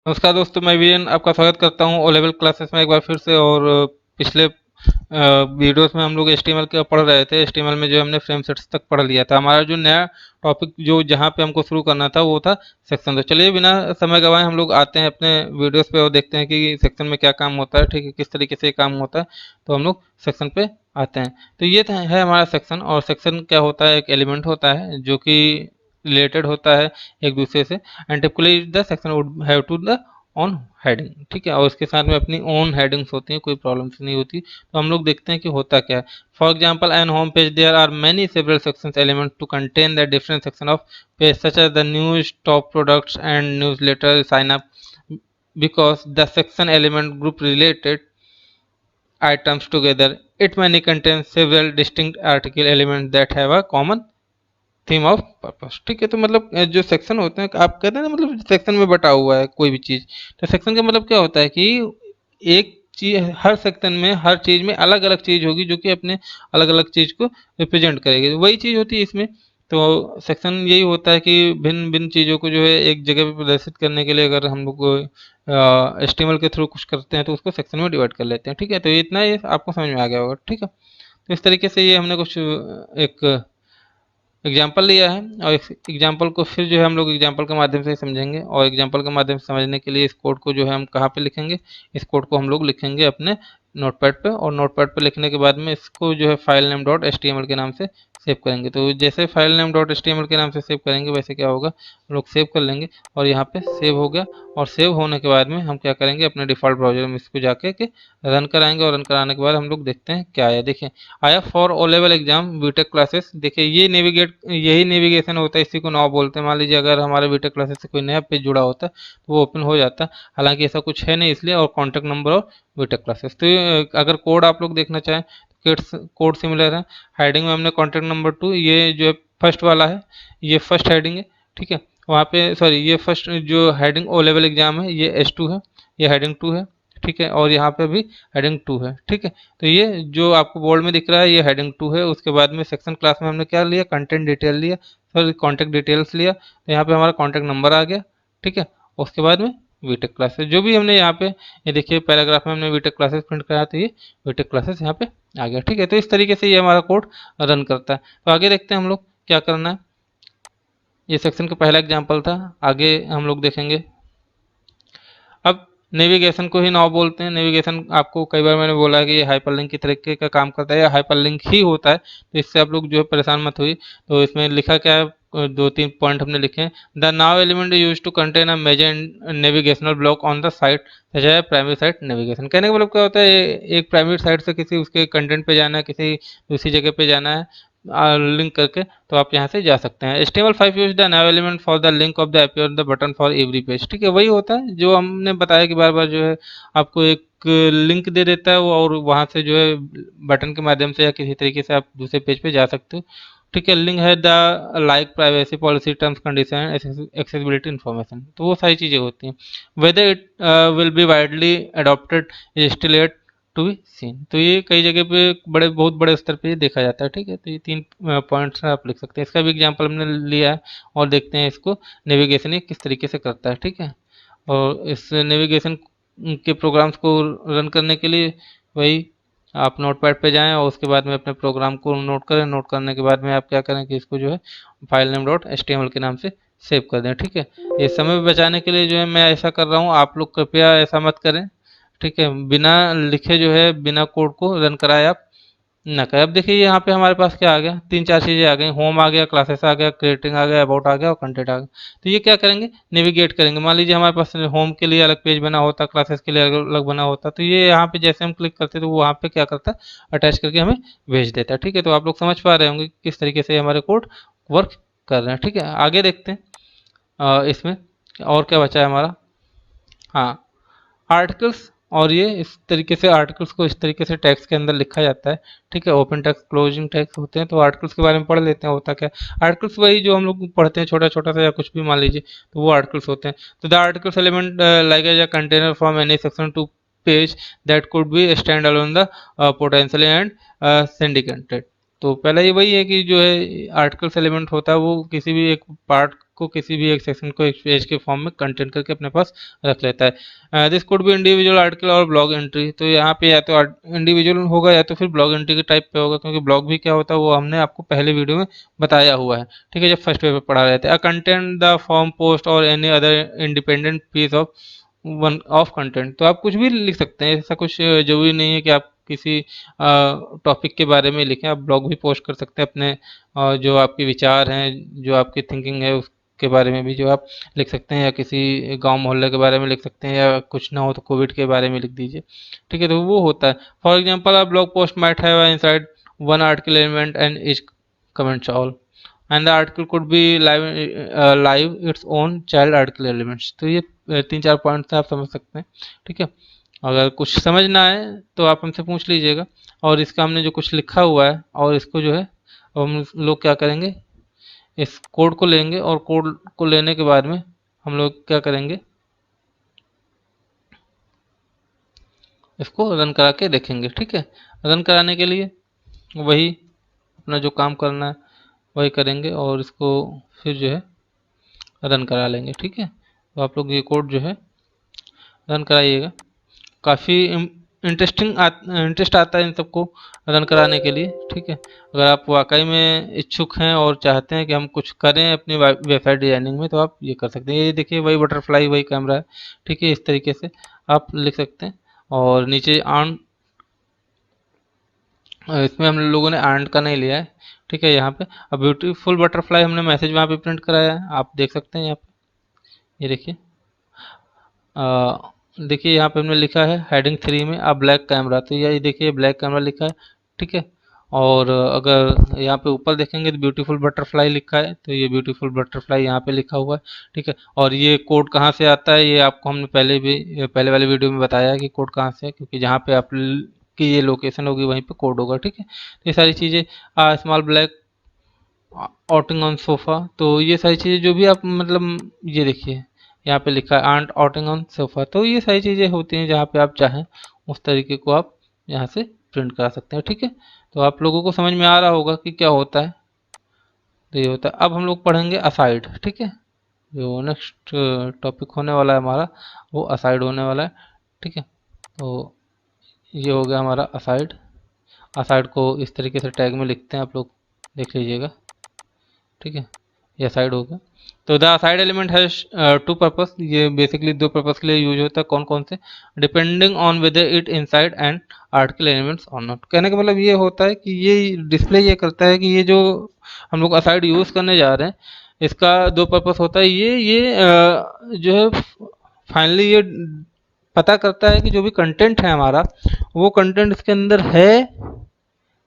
नमस्कार दोस्तों, मैं वीरेन आपका स्वागत करता हूं ओ लेवल क्लासेस में एक बार फिर से। और पिछले वीडियोस में हम लोग एचटीएमएल का पढ़ रहे थे। एचटीएमएल में जो हमने फ्रेम सेट्स तक पढ़ लिया था। हमारा जो नया टॉपिक जो जहां पे हमको शुरू करना था वो था सेक्शन। तो चलिए बिना समय गवाए हम लोग आते हैं अपने वीडियोस पे और देखते हैं कि सेक्शन में क्या काम होता है, ठीक है, किस तरीके से काम होता है। तो हम लोग सेक्शन पे आते हैं। तो ये है हमारा सेक्शन। और सेक्शन क्या होता है? एक एलिमेंट होता है जो कि रिलेटेड होता है एक दूसरे से। And typically the section would have to the on heading, ठीक है। और इसके साथ में अपनी ओन हेडिंग्स होती हैं, कोई प्रॉब्लम्स नहीं होती। तो हम लोग देखते हैं कि होता क्या है। For example an home page there are many several sections element to contain the different section of page such as the news, top products and newsletter, sign up, because the section element group related items together. It may contain several distinct article elements that have a common theme of purpose, ठीक है। तो मतलब जो section होते हैं, आप कहते हैं ना, मतलब सेक्शन में बटा हुआ है कोई भी चीज। तो सेक्शन का मतलब क्या होता है कि एक चीज, हर सेक्शन में हर चीज में अलग अलग चीज होगी जो कि अपने अलग अलग चीज को रिप्रेजेंट करेगी। वही चीज होती है इसमें। तो सेक्शन यही होता है कि भिन्न भिन्न चीजों को जो है एक जगह पे प्रदर्शित करने के लिए अगर हम लोग एचटीएमएल के थ्रू कुछ करते हैं तो उसको सेक्शन में डिवाइड कर लेते हैं, ठीक है। तो इतना ये आपको समझ में आ गया होगा, ठीक है। तो इस तरीके से ये हमने कुछ एक एग्जाम्पल लिया है। और एग्जाम्पल को फिर जो है हम लोग एग्जाम्पल के माध्यम से ही समझेंगे। और एग्जाम्पल के माध्यम से समझने के लिए इस कोड को जो है हम कहाँ पे लिखेंगे? इस कोड को हम लोग लिखेंगे अपने नोटपैड पे। और नोटपैड पे लिखने के बाद में इसको जो है file name dot H T M L के नाम से सेव करेंगे। तो जैसे file name dot H T M L के नाम से सेव करेंगे वैसे क्या होगा, हम लोग सेव कर लेंगे। और यहाँ पे सेव हो गया। और सेव होने के बाद में हम क्या करेंगे, अपने डिफ़ॉल्ट ब्राउज़र में इसको जाके के रन कराएंगे। और रन कराने के बाद हम लोग देखते हैं क्या आया। देखिए आया for O level exam BTech classes. देखिए ये नेविगेट, यही नेविगेशन होता है, इसी को नाव बोलते हैं। मान लीजिए अगर हमारे बीटेक क्लासेस से कोई नया पेज जुड़ा होता है तो वो ओपन हो जाता है। हालांकि ऐसा कुछ है नहीं इसलिए। और कॉन्टैक्ट नंबर और बीटेक क्लासेस। तो अगर कोड आप लोग देखना चाहें तो कोड सिमिलर है। हेडिंग में हमने कॉन्टैक्ट नंबर 2, ये जो है फर्स्ट वाला है, ये फर्स्ट हेडिंग है, ठीक है। वहाँ पे सॉरी, ये फर्स्ट जो हेडिंग ओ लेवल एग्जाम है ये H2 है, ये हेडिंग 2 है, ठीक है। और यहाँ पे भी हेडिंग 2 है, ठीक है। तो ये जो आपको बोर्ड में दिख रहा है ये हेडिंग 2 है। उसके बाद में सेक्शन क्लास में हमने क्या लिया, कंटेंट डिटेल लिया, सॉरी कॉन्टैक्ट डिटेल्स लिया। तो यहाँ पे हमारा कॉन्टैक्ट नंबर आ गया, ठीक है। उसके बाद में बीटेक क्लासेस जो भी हमने यहाँ पे, ये देखिए पैराग्राफ में हमने बीटेक क्लासेस प्रिंट कराया तो ये बीटेक क्लासेस यहाँ पे आ गया, ठीक है। तो इस तरीके से ये हमारा कोड रन करता है। तो आगे देखते हैं हम लोग क्या करना है। ये सेक्शन का पहला एग्जाम्पल था, आगे हम लोग देखेंगे। अब नेविगेशन को ही नाउ बोलते हैं। नेविगेशन आपको कई बार मैंने बोला है कि ये हाइपरलिंक की तरीके का काम करता है या हाइपरलिंक ही होता है। तो इससे आप लोग जो है परेशान मत हुई। तो इसमें लिखा क्या है, दो तीन पॉइंट हमने लिखे हैं। The nav element used to contain a major navigational block on the site such as primary site navigation. कहने का मतलब क्या होता है, एक प्राइमरी साइट से किसी उसके कंटेंट पे जाना है, किसी दूसरी जगह पे जाना है लिंक करके, तो आप यहाँ से जा सकते हैं। HTML5 use the nav element for the link of the appear the button for every page, ठीक है। वही होता है जो हमने बताया कि बार बार जो है आपको एक लिंक दे देता है वो, और वहाँ से जो है बटन के माध्यम से या किसी तरीके से आप दूसरे पेज पे जा सकते हो, ठीक है। लिंक है the like privacy policy terms condition accessibility information. तो वो सारी चीज़ें होती हैं। Whether it will be widely adopted is still at to be seen. तो ये कई जगह पे बड़े, बहुत बड़े स्तर पे ये देखा जाता है, ठीक है। तो ये तीन पॉइंट्स आप लिख सकते हैं। इसका भी एग्जांपल हमने लिया है। और देखते हैं इसको नेविगेशन ये किस तरीके से करता है, ठीक है। और इस नेविगेशन के प्रोग्राम्स को रन करने के लिए वही आप नोटपैड पे जाएं और उसके बाद में अपने प्रोग्राम को नोट करें। नोट करने के बाद में आप क्या करें कि इसको जो है file name dot H T M L के नाम से सेव कर दें, ठीक है। ये समय बचाने के लिए जो है मैं ऐसा कर रहा हूँ, आप लोग कृपया ऐसा मत करें, ठीक है। बिना लिखे जो है बिना कोड को रन कराए आप ना करें। अब देखिए यहाँ पे हमारे पास क्या आ गया, तीन चार चीज़ें आ गई। होम आ गया, क्लासेस आ गया, क्रिएटिंग आ गया, अबाउट आ गया और कंटेंट आ गया। तो ये क्या करेंगे, नेविगेट करेंगे। मान लीजिए हमारे पास होम के लिए अलग पेज बना होता, क्लासेस के लिए अलग बना होता, तो ये यहाँ पे जैसे हम क्लिक करते तो वो वहाँ पे क्या करता है, अटैच करके हमें भेज देता है, ठीक है। तो आप लोग समझ पा रहे होंगे कि किस तरीके से हमारे कोड वर्क कर रहे हैं, ठीक है। आगे देखते हैं इसमें और क्या बचा है हमारा। हाँ, आर्टिकल्स। और ये इस तरीके से आर्टिकल्स को इस तरीके से टैग्स के अंदर लिखा जाता है, ठीक है। ओपन टैग्स, क्लोजिंग टैग्स होते हैं। तो आर्टिकल्स के बारे में पढ़ लेते हैं होता क्या है। आर्टिकल्स वही जो हम लोग पढ़ते हैं, छोटा छोटा सा या कुछ भी मान लीजिए, तो वो आर्टिकल्स होते हैं। तो the articles element like as a container from any section to page that could be stand alone the potentially and syndicated. तो पहला ये वही है कि जो है आर्टिकल्स एलिमेंट होता है वो किसी भी एक पार्ट को, किसी भी एक सेक्शन को एक पेज के फॉर्म में कंटेंट करके अपने पास रख लेता है। This could be individual article और ब्लॉग एंट्री। तो यहाँ पे या तो इंडिविजुअल होगा या तो फिर ब्लॉग एंट्री के टाइप पे होगा, क्योंकि ब्लॉग भी क्या होता है वो हमने आपको पहले वीडियो में बताया हुआ है, ठीक है, जब फर्स्ट पेपर पढ़ा रहे थे। A content the form post और any other independent piece of one of content. तो आप कुछ भी लिख सकते हैं, ऐसा कुछ जरूरी नहीं है कि आप किसी टॉपिक के बारे में लिखें। आप ब्लॉग भी पोस्ट कर सकते हैं अपने जो आपके विचार हैं, जो आपकी थिंकिंग है उसके बारे में भी जो आप लिख सकते हैं, या किसी गांव मोहल्ले के बारे में लिख सकते हैं, या कुछ ना हो तो कोविड के बारे में लिख दीजिए, ठीक है। तो वो होता है। फॉर एग्जाम्पल आप blog post might have inside one article element and each comments all and the article could be live its own child article elements. तो ये 3-4 पॉइंट से आप समझ सकते हैं, ठीक है। अगर कुछ समझ ना आए तो आप हमसे पूछ लीजिएगा। और इसका हमने जो कुछ लिखा हुआ है और इसको जो है हम लोग क्या करेंगे, इस कोड को लेंगे और कोड को लेने के बाद में हम लोग क्या करेंगे, इसको रन करा के देखेंगे, ठीक है। रन कराने के लिए वही अपना जो काम करना है वही करेंगे और इसको फिर जो है रन करा लेंगे, ठीक है। तो आप लोग ये कोड जो है रन कराइएगा। काफ़ी इंटरेस्ट आता है इन सबको रन कराने के लिए, ठीक है। अगर आप वाकई में इच्छुक हैं और चाहते हैं कि हम कुछ करें अपनी वेबसाइट डिजाइनिंग में, तो आप ये कर सकते हैं। ये देखिए वही बटरफ्लाई वही कैमरा है, ठीक है। इस तरीके से आप लिख सकते हैं। और नीचे आर्न, इसमें हम लोगों ने आर्न का नहीं लिया है, ठीक है। यहाँ पे अब ब्यूटीफुल बटरफ्लाई हमने मैसेज वहाँ पे प्रिंट कराया है, आप देख सकते हैं यहाँ पे। ये देखिए देखिए यहाँ पे हमने लिखा है हेडिंग 3 में अ ब्लैक कैमरा। तो ये देखिए ब्लैक कैमरा लिखा है, ठीक है। और अगर यहाँ पे ऊपर देखेंगे तो ब्यूटीफुल बटरफ्लाई लिखा है, तो ये ब्यूटीफुल बटरफ्लाई यहाँ पे लिखा हुआ है, ठीक है। और ये कोड कहाँ से आता है, ये आपको हमने पहले वाले वीडियो में बताया है कि कोड कहाँ से है, क्योंकि जहाँ पे आप की ये लोकेशन होगी वहीं पे कोड होगा, ठीक है। तो ये सारी चीज़ें small black outing on sofa, तो ये सारी चीज़ें जो भी आप मतलब ये देखिए यहाँ पे लिखा है आंट आउटिंग ऑन सोफा। तो ये सारी चीज़ें होती हैं जहाँ पे आप चाहें उस तरीके को आप यहाँ से प्रिंट करा सकते हैं, ठीक है। तो आप लोगों को समझ में आ रहा होगा कि क्या होता है। तो ये होता है। अब हम लोग पढ़ेंगे असाइड, ठीक है। जो नेक्स्ट टॉपिक होने वाला है हमारा वो असाइड होने वाला है, ठीक है। तो ये हो गया हमारा असाइड। असाइड को इस तरीके से टैग में लिखते हैं, आप लोग देख लीजिएगा, ठीक है। ये साइड हो गया। तो the side element has two purpose, ये बेसिकली दो पर्पस के लिए यूज होता है। कौन कौन से, depending on whether it inside and article elements और नॉट। कहने का मतलब ये होता है कि ये डिस्प्ले ये करता है कि ये जो हम लोग असाइड यूज करने जा रहे हैं इसका दो पर्पस होता है। ये जो है फाइनली ये पता करता है कि जो भी कंटेंट है हमारा वो कंटेंट इसके अंदर है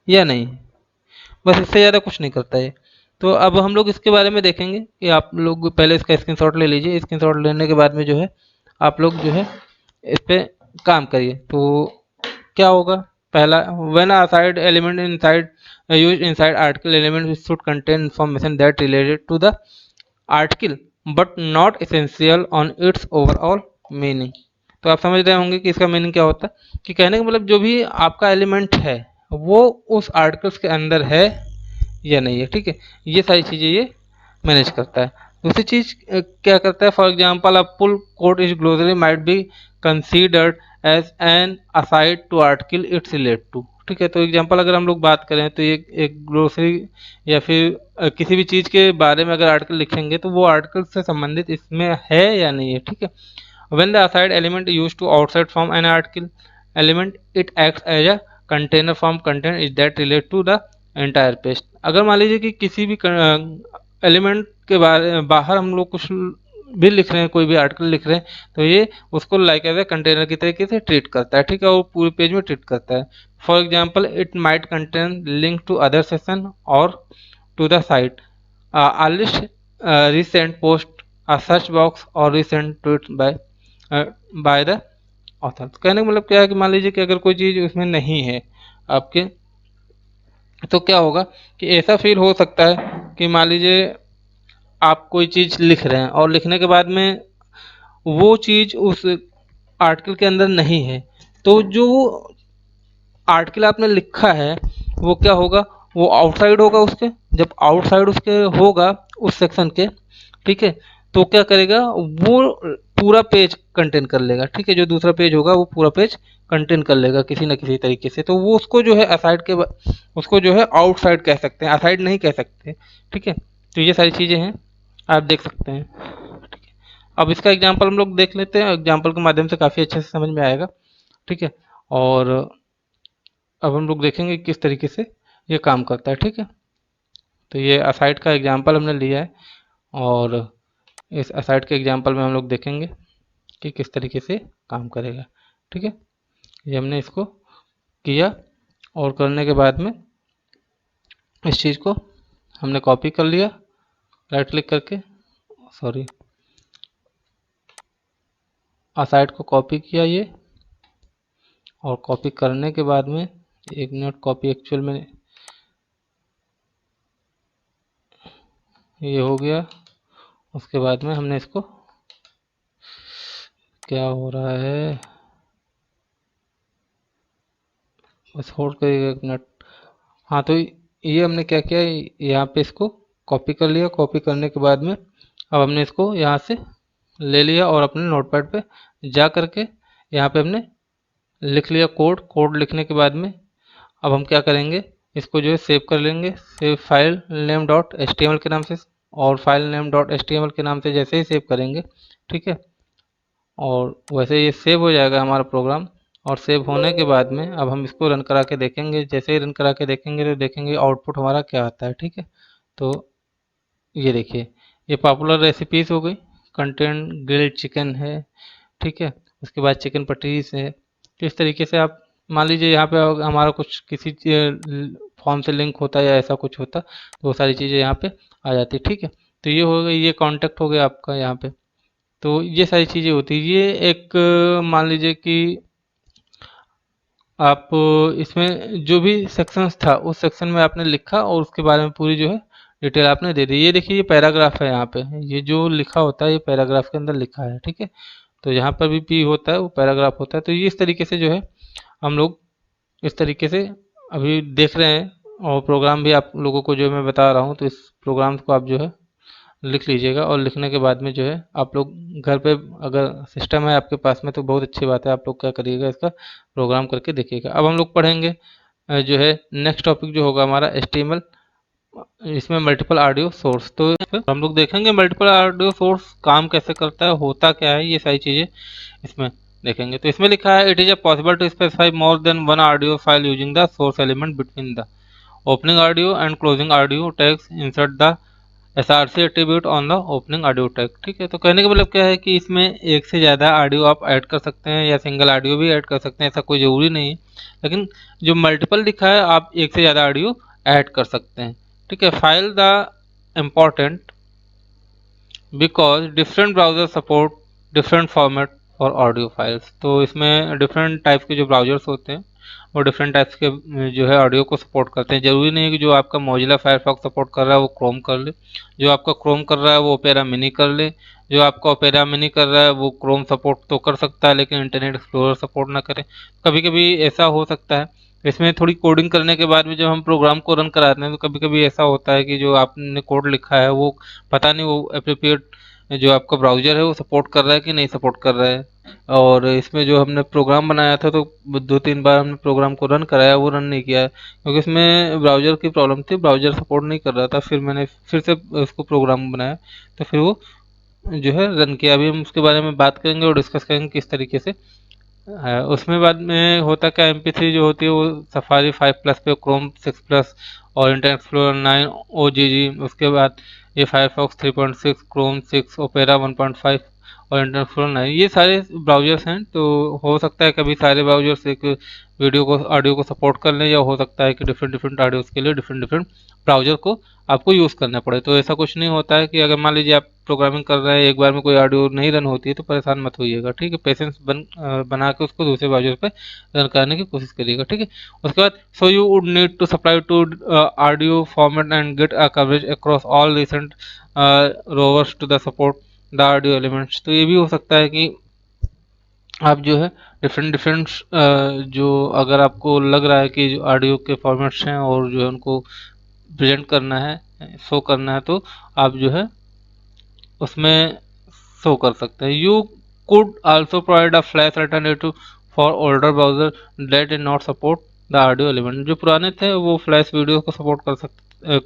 या नहीं, बस इससे ज़्यादा कुछ नहीं करता है। तो अब हम लोग इसके बारे में देखेंगे कि आप लोग पहले इसका स्क्रीनशॉट ले लीजिए। स्क्रीनशॉट लेने के बाद में जो है आप लोग जो है इस पर काम करिए। तो क्या होगा, पहला, when aside element inside used inside article element should contain information that related to the article but not essential on its overall meaning. तो आप समझ रहे होंगे कि इसका मीनिंग क्या होता है, कि कहने का मतलब जो भी आपका एलिमेंट है वो उस आर्टिकल्स के अंदर है या नहीं है, ठीक है। ये सारी चीज़ें ये मैनेज करता है। दूसरी चीज़ क्या करता है, for example a full code is glossary might be considered as an aside to article it's relate to, ठीक है। तो एग्जांपल अगर हम लोग बात करें तो ये एक ग्लोसरी या फिर किसी भी चीज़ के बारे में अगर आर्टिकल लिखेंगे तो वो आर्टिकल से संबंधित इसमें है या नहीं है, ठीक है। When the aside element used to outside from an article element, it acts as a container from content is that relate to the entire page। अगर मान लीजिए कि किसी भी एलिमेंट के बाहर हम लोग कुछ भी लिख रहे हैं, कोई भी आर्टिकल लिख रहे हैं, तो ये उसको लाइक एज ए कंटेनर की तरीके से ट्रीट करता है, ठीक है। वो पूरे पेज में ट्रीट करता है। For example it might contain link to other session और to the site, a list, recent post, a search box और recent tweets by the author। तो कहने का मतलब क्या है कि मान लीजिए कि अगर कोई चीज़ उसमें नहीं है आपके, तो क्या होगा कि ऐसा फील हो सकता है कि मान लीजिए आप कोई चीज़ लिख रहे हैं और लिखने के बाद में वो चीज़ उस आर्टिकल के अंदर नहीं है, तो जो आर्टिकल आपने लिखा है वो क्या होगा, वो आउटसाइड होगा उसके। जब आउटसाइड उसके होगा उस सेक्शन के, ठीक है। तो क्या करेगा वो पूरा पेज कंटेन कर लेगा, ठीक है। जो दूसरा पेज होगा वो पूरा पेज कंटेन कर लेगा किसी न किसी तरीके से। तो वो उसको जो है असाइड के उसको जो है आउटसाइड कह सकते हैं, असाइड नहीं कह सकते, ठीक है। तो ये सारी चीज़ें हैं, आप देख सकते हैं, ठीक है। अब इसका एग्जांपल हम लोग देख लेते हैं, एग्जांपल के माध्यम से काफ़ी अच्छे से समझ में आएगा, ठीक है। और अब हम लोग देखेंगे किस तरीके से ये काम करता है, ठीक है। तो ये असाइड का एग्जांपल हमने लिया है, और इस असाइड के एग्जांपल में हम लोग देखेंगे कि किस तरीके से काम करेगा, ठीक है। ये हमने इसको किया, और करने के बाद में इस चीज़ को हमने कॉपी कर लिया राइट क्लिक करके, सॉरी, असाइड को कॉपी किया ये, और कॉपी करने के बाद में एक मिनट, कॉपी एक्चुअल में ये हो गया। उसके बाद में हमने इसको, क्या हो रहा है, बस होल्ड करिएगा एक मिनट। हाँ, तो ये हमने क्या किया, यहाँ पे इसको कॉपी कर लिया। कॉपी करने के बाद में अब हमने इसको यहाँ से ले लिया, और अपने नोटपैड पे जा करके यहाँ पे हमने लिख लिया कोड। कोड लिखने के बाद में अब हम क्या करेंगे, इसको जो है सेव कर लेंगे, save file name dot H T M L के नाम से, और file name dot H T M L के नाम से जैसे ही सेव करेंगे, ठीक है, और वैसे ये सेव हो जाएगा हमारा प्रोग्राम। और सेव होने के बाद में अब हम इसको रन करा के देखेंगे। जैसे ही रन करा के देखेंगे तो देखेंगे आउटपुट हमारा क्या आता है, ठीक है। तो ये देखिए, ये पॉपुलर रेसिपीज हो गई, कंटेंट ग्रिल्ड चिकन है, ठीक है। उसके बाद चिकन पटीज है। तो इस तरीके से आप मान लीजिए यहाँ पे हमारा कुछ किसी फॉर्म से लिंक होता है या ऐसा कुछ होता, तो वो सारी चीज़ें यहाँ पे आ जाती है, ठीक है। तो ये हो गई, ये कॉन्टेक्ट हो गया आपका यहाँ पे। तो ये सारी चीज़ें होती है। ये एक मान लीजिए कि आप इसमें जो भी सेक्शंस था उस सेक्शन में आपने लिखा, और उसके बारे में पूरी जो है डिटेल आपने दे दी। ये देखिए, ये पैराग्राफ है, यहाँ पे ये जो लिखा होता है ये पैराग्राफ के अंदर लिखा है, ठीक है। तो यहाँ पर भी पी होता है, वो पैराग्राफ होता है। तो ये इस तरीके से जो है हम लोग इस तरीके से अभी देख रहे हैं, और प्रोग्राम भी आप लोगों को जो मैं बता रहा हूँ, तो इस प्रोग्राम को आप जो है लिख लीजिएगा। और लिखने के बाद में जो है आप लोग घर पे अगर सिस्टम है आपके पास में तो बहुत अच्छी बात है, आप लोग क्या करिएगा, इसका प्रोग्राम करके देखिएगा। अब हम लोग पढ़ेंगे जो है नेक्स्ट टॉपिक जो होगा हमारा HTML, इसमें मल्टीपल ऑडियो सोर्स। तो हम लोग देखेंगे मल्टीपल ऑडियो सोर्स काम कैसे करता है, होता क्या है, ये सारी चीज़ें इसमें देखेंगे। तो इसमें लिखा है, it is possible to specify more than one audio file using the source element between the opening audio and closing audio tags insert the SRC attribute on the opening audio tag, ठीक है। तो कहने का मतलब क्या है कि इसमें एक से ज़्यादा ऑडियो आप ऐड कर सकते हैं, या सिंगल ऑडियो भी ऐड कर सकते हैं, ऐसा कोई ज़रूरी नहीं है। लेकिन जो मल्टीपल लिखा है, आप एक से ज़्यादा ऑडियो ऐड कर सकते हैं, ठीक है। File the important because different browser support different format for audio files. तो इसमें डिफरेंट टाइप के जो ब्राउजर्स होते हैं वो डिफरेंट टाइप्स के जो है ऑडियो को सपोर्ट करते हैं। ज़रूरी नहीं है कि जो आपका मोजिला फायरफॉक्स सपोर्ट कर रहा है वो क्रोम कर ले, जो आपका क्रोम कर रहा है वो ओपेरा मिनी कर ले, जो आपका ओपेरा मिनी कर रहा है वो क्रोम सपोर्ट तो कर सकता है लेकिन इंटरनेट एक्सप्लोरर सपोर्ट ना करे। कभी कभी ऐसा हो सकता है। इसमें थोड़ी कोडिंग करने के बाद में जब हम प्रोग्राम को रन कराते हैं तो कभी कभी ऐसा होता है कि जो आपने कोड लिखा है वो पता नहीं वो एप्रोप्रिएट जो आपका ब्राउज़र है वो सपोर्ट कर रहा है कि नहीं सपोर्ट कर रहा है। और इसमें जो हमने प्रोग्राम बनाया था तो 2-3 बार हमने प्रोग्राम को रन कराया, वो रन नहीं किया है क्योंकि इसमें ब्राउज़र की प्रॉब्लम थी, ब्राउज़र सपोर्ट नहीं कर रहा था। फिर मैंने फिर से उसको प्रोग्राम बनाया, तो फिर वो जो है रन किया। अभी हम उसके बारे में बात करेंगे और डिस्कस करेंगे किस तरीके से उसमें बाद में होता क्या, MP3 जो होती है वो सफारी 5 प्लस पे, क्रोम 6 प्लस, और इंटरनेट एक्सप्लोरर 9 OGG, उसके बाद ये फायरफॉक्स 3.6, क्रोम 6, ओपेरा 1.5 और इंटरनेट एक्सप्लोरर 9, ये सारे ब्राउजर्स हैं। तो हो सकता है कभी सारे ब्राउजर्स एक वीडियो को ऑडियो को सपोर्ट कर लें, या हो सकता है कि डिफरेंट डिफरेंट ऑडियोज़ के लिए डिफरेंट डिफरेंट ब्राउजर को आपको यूज़ करना पड़े। तो ऐसा कुछ नहीं होता है कि अगर मान लीजिए आप प्रोग्रामिंग कर रहे हैं, एक बार में कोई ऑडियो नहीं रन होती है तो परेशान मत होइएगा, ठीक है। पेशेंस बना के उसको दूसरे ब्राउज़र पे रन करने की कोशिश करिएगा, ठीक है। उसके बाद so you would need to supply two audio format and get a coverage across all recent rovers to the support the audio elements. तो ये भी हो सकता है कि आप जो है डिफरेंट डिफरेंट जो अगर आपको लग रहा है कि जो ऑडियो के फॉर्मेट्स हैं और जो है उनको प्रेजेंट करना है, शो करना है, तो आप जो है उसमें शो कर सकते हैं। You could also provide a flash alternative for older browser that did not support the audio element. जो पुराने थे वो फ्लैश वीडियो को सपोर्ट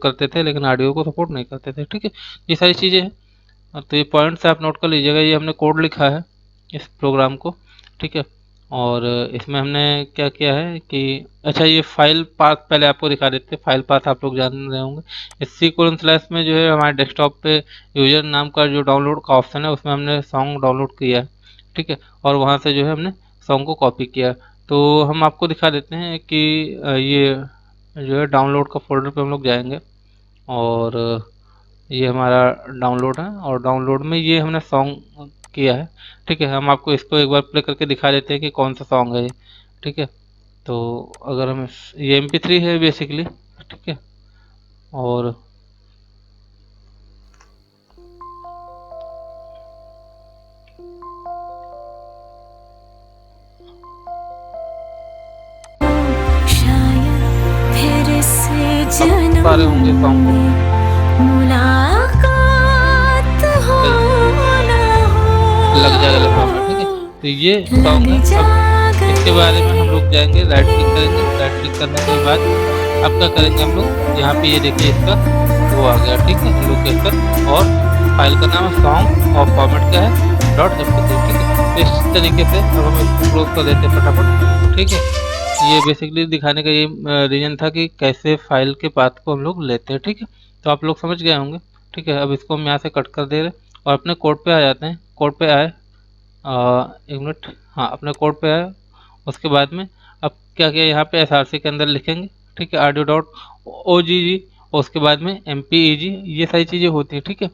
करते थे, लेकिन ऑडियो को सपोर्ट नहीं करते थे। ठीक है, ये सारी चीज़ें हैं। तो ये पॉइंट्स आप नोट कर लीजिएगा। ये हमने कोड लिखा है इस प्रोग्राम को। ठीक है, और इसमें हमने क्या किया है कि अच्छा, ये फाइल पाथ पहले आपको दिखा देते हैं। फाइल पाथ आप लोग जान रहे होंगे। इस C:/ में जो है हमारे डेस्कटॉप पे यूजर नाम का जो डाउनलोड का ऑप्शन है उसमें हमने सॉन्ग डाउनलोड किया है। ठीक है, और वहाँ से जो है हमने सॉन्ग को कॉपी किया। तो हम आपको दिखा देते हैं कि ये जो है डाउनलोड का फोल्डर पे हम लोग जाएंगे, और ये हमारा डाउनलोड है, और डाउनलोड में ये हमने सॉन्ग किया है। ठीक है, हम आपको इसको एक बार प्ले करके दिखा देते हैं कि कौन सा सॉन्ग है ये। ठीक है, तो अगर हम ये MP3 है बेसिकली। ठीक है, और आप पा रहे होंगे सॉन्ग को। लग जाएगा लिफाफा। ठीक है, तो ये सॉन्ग है। अब इसके बारे में हम लोग जाएंगे, राइट क्लिक करेंगे। राइट क्लिक करने के बाद अब क्या करेंगे हम लोग, यहाँ पे ये देखिए इसका वो आ गया। ठीक है, लोकेशन, और फाइल का नाम है सॉन्ग, और फॉर्मेट क्या है .mp3। ठीक है, तो इस तरीके से अब हम इसको क्लोज कर देते हैं फटाफट। ठीक है, ये बेसिकली दिखाने का ये रीजन था कि कैसे फाइल के पाथ को हम लोग लेते हैं। ठीक है, तो आप लोग समझ गए होंगे। ठीक है, अब इसको हम यहाँ से कट कर दे रहे हैं और अपने कोड पे आ जाते हैं। कोड पे आए, एक मिनट, हाँ, अपने कोड पे आए। उसके बाद में अब क्या किया, यहाँ पे SRC के अंदर लिखेंगे। ठीक है, audio.ogg, उसके बाद में MPEG, ये सारी चीज़ें होती हैं। ठीक है,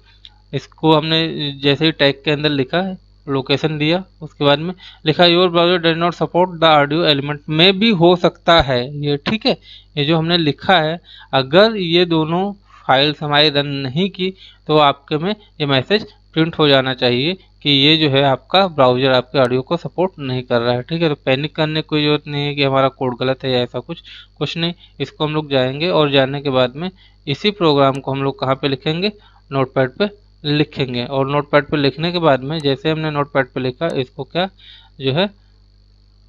इसको हमने जैसे ही टैग के अंदर लिखा है, लोकेशन दिया, उसके बाद में लिखा your browser does not support the audio element, में भी हो सकता है ये। ठीक है, ये जो हमने लिखा है, अगर ये दोनों फाइल्स हमारी रन नहीं की तो आपके में ये मैसेज प्रिंट हो जाना चाहिए कि ये जो है आपका ब्राउजर आपके ऑडियो को सपोर्ट नहीं कर रहा है। ठीक है, तो पैनिक करने की कोई ज़रूरत नहीं है कि हमारा कोड गलत है या ऐसा कुछ नहीं। इसको हम लोग जाएंगे, और जाने के बाद में इसी प्रोग्राम को हम लोग कहाँ पे लिखेंगे, नोटपैड पे लिखेंगे। और नोटपैड पे लिखने के बाद में जैसे हमने नोटपैड पे लिखा, इसको क्या जो है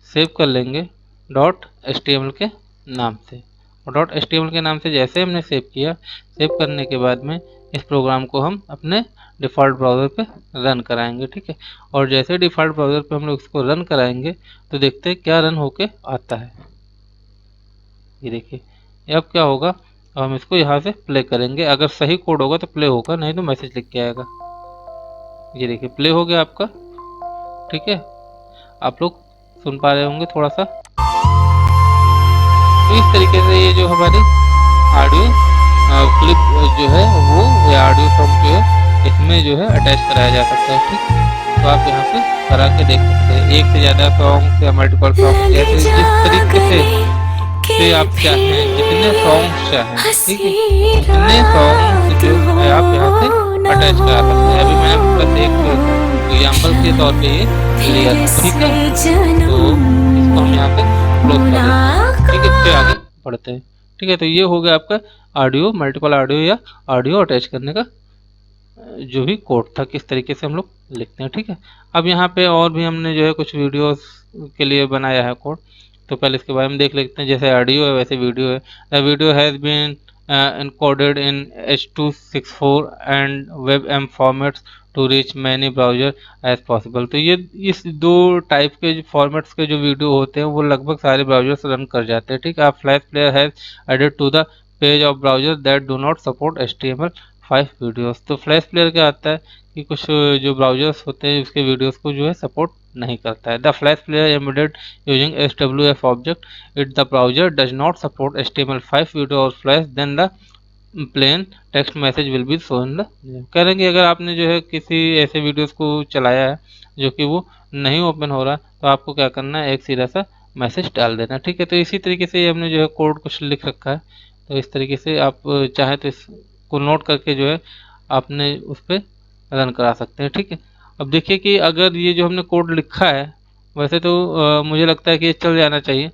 सेव कर लेंगे .html के नाम से। और .html के नाम से जैसे हमने सेव किया, सेव करने के बाद में इस प्रोग्राम को हम अपने डिफ़ॉल्ट ब्राउज़र पे रन कराएंगे। ठीक है, और जैसे डिफ़ॉल्ट ब्राउज़र पे हम लोग इसको रन कराएंगे तो देखते हैं क्या रन होके आता है। ये देखिए अब क्या होगा, अब हम इसको यहाँ से प्ले करेंगे। अगर सही कोड होगा तो प्ले होगा, नहीं तो मैसेज लिख के आएगा। ये देखिए प्ले हो गया आपका। ठीक है, आप लोग सुन पा रहे होंगे थोड़ा सा। तो इस तरीके से ये जो हमारी ऑडियो क्लिप जो है वो, या ऑडियो सॉन्ग जो है इसमें जो है अटैच कराया जा सकता है। ठीक, तो आप यहाँ पे करा के देख सकते हैं। एक से ज़्यादा सॉन्ग या मल्टीपल सॉन्ग, जैसे जिस तरीके से आप चाहें, जितने सॉन्ग चाहें, ठीक है, उतने सॉन्ग जो है आप यहाँ से अटैच करा सकते हैं। अभी मैंने बस एक एग्जाम्पल के तौर पे ये लिया था। ठीक है, तो इसको हम यहाँ पे क्लोज कर देते हैं। ठीक है, फिर आगे बढ़ते हैं। ठीक है, तो ये हो गया आपका ऑडियो, मल्टीपल ऑडियो या ऑडियो अटैच करने का जो भी कोड था, किस तरीके से हम लोग लिखते हैं। ठीक है, अब यहाँ पे और भी हमने जो है कुछ वीडियोस के लिए बनाया है कोड, तो पहले इसके बारे में देख लेते हैं। जैसे ऑडियो है वैसे वीडियो है। The video has been encoded in H.264 and WebM formats to reach many browser as possible। तो ये इस दो टाइप के जो फॉर्मेट्स के जो वीडियो होते हैं वो लगभग सारे ब्राउजर्स रन कर जाते हैं। ठीक है, flash player has added to the page of browser that do not support HTML5 videos. तो फ्लैश प्लेयर क्या आता है कि कुछ जो ब्राउजर्स होते हैं उसके वीडियोस को जो है सपोर्ट नहीं करता है। The flash player embedded using SWF object, it the browser does not support HTML5 video और flash, then the plain text message will be shown the. कह रहे हैं कि अगर आपने जो है किसी ऐसे वीडियोस को चलाया है जो कि वो नहीं ओपन हो रहा, तो आपको क्या करना है, एक सीधा सा मैसेज डाल देना। ठीक है, तो इसी तरीके से हमने जो है कोड कुछ लिख रखा है। तो इस तरीके से आप चाहे तो इसको नोट करके जो है आपने उस पर रन करा सकते हैं। ठीक है, अब देखिए कि अगर ये जो हमने कोड लिखा है, वैसे तो मुझे लगता है कि ये चल जाना चाहिए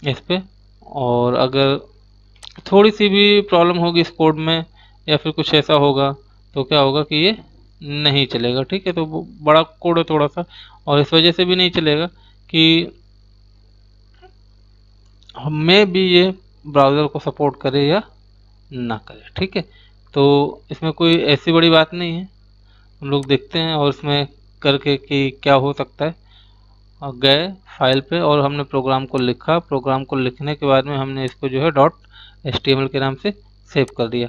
इस पर। और अगर थोड़ी सी भी प्रॉब्लम होगी इस कोड में या फिर कुछ ऐसा होगा तो क्या होगा कि ये नहीं चलेगा। ठीक है, तो वो बड़ा कोड है थोड़ा सा, और इस वजह से भी नहीं चलेगा कि हमें भी ये ब्राउज़र को सपोर्ट करे या ना करे। ठीक है, तो इसमें कोई ऐसी बड़ी बात नहीं है, हम लोग देखते हैं और इसमें करके कि क्या हो सकता है। और गए फाइल पे और हमने प्रोग्राम को लिखा, प्रोग्राम को लिखने के बाद में हमने इसको जो है डॉट एचटीएमएल के नाम से सेव कर दिया।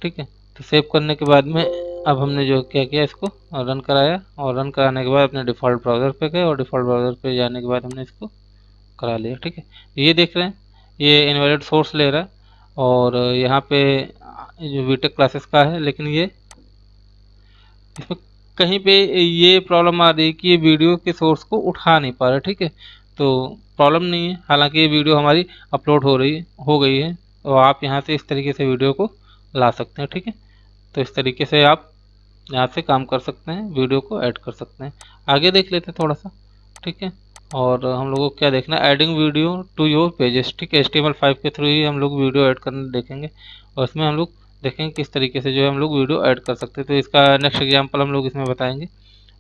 ठीक है, तो सेव करने के बाद में अब हमने जो क्या किया, इसको रन कराया, और रन कराने के बाद अपने डिफ़ॉल्ट ब्राउज़र पे गए और डिफ़ॉल्ट ब्राउज़र पे जाने के बाद हमने इसको करा लिया। ठीक है, ये देख रहे हैं ये इनवैलिड सोर्स ले रहा है, और यहाँ पे जो बीटेक क्लासेस का है, लेकिन ये इसमें कहीं पे ये प्रॉब्लम आ रही है कि ये वीडियो के सोर्स को उठा नहीं पा रहा। ठीक है, तो प्रॉब्लम नहीं है, हालांकि ये वीडियो हमारी अपलोड हो गई है, तो आप यहाँ से इस तरीके से वीडियो को ला सकते हैं। ठीक है, तो इस तरीके से आप यहाँ से काम कर सकते हैं, वीडियो को ऐड कर सकते हैं। आगे देख लेते हैं थोड़ा सा। ठीक है, और हम लोगों को क्या देखना है, adding video to your pages. ठीक है, HTML5 के थ्रू ही हम लोग वीडियो ऐड करने देखेंगे, और इसमें हम लोग देखेंगे किस तरीके से जो है हम लोग वीडियो ऐड कर सकते हैं। तो इसका नेक्स्ट एग्जांपल हम लोग इसमें बताएंगे।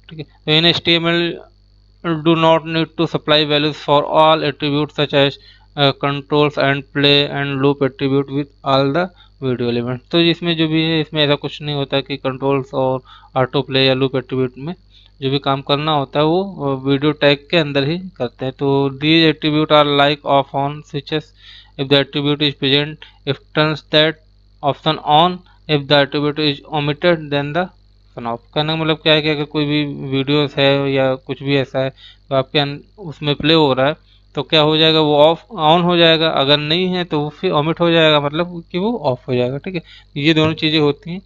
ठीक है, तो इन HTML do not need to supply values for all attributes such as controls and play and loop attribute with all the video element. तो इसमें जो भी है, इसमें ऐसा कुछ नहीं होता कि कंट्रोल्स और ऑटो प्ले या लूप एट्रीब्यूट में जो भी काम करना होता है वो वीडियो टैग के अंदर ही करते हैं। तो these attribute are like off on switches if the attribute is present, if turns that option on, if the attribute is omitted then the option off. कहने का मतलब क्या है कि अगर कोई भी वीडियोस है या कुछ भी ऐसा है तो आपके उसमें प्ले हो रहा है, तो क्या हो जाएगा, वो ऑफ ऑन हो जाएगा, अगर नहीं है तो वो फिर ऑमिट हो जाएगा, मतलब कि वो ऑफ हो जाएगा। ठीक है, ये दोनों चीज़ें होती हैं,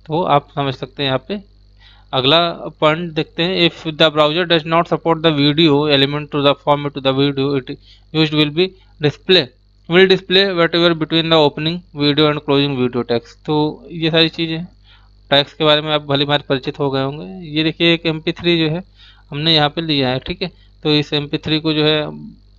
तो आप समझ सकते हैं यहाँ पे। अगला पॉइंट देखते हैं, if the browser does not support the video element to the format to the video it used display will display whatever between the opening video and closing video text. तो ये सारी चीज़ें टैक्स के बारे में आप भली भांति परिचित हो गए होंगे। ये देखिए एक MP3 जो है हमने यहाँ पे लिया है। ठीक है, तो इस MP3 को जो है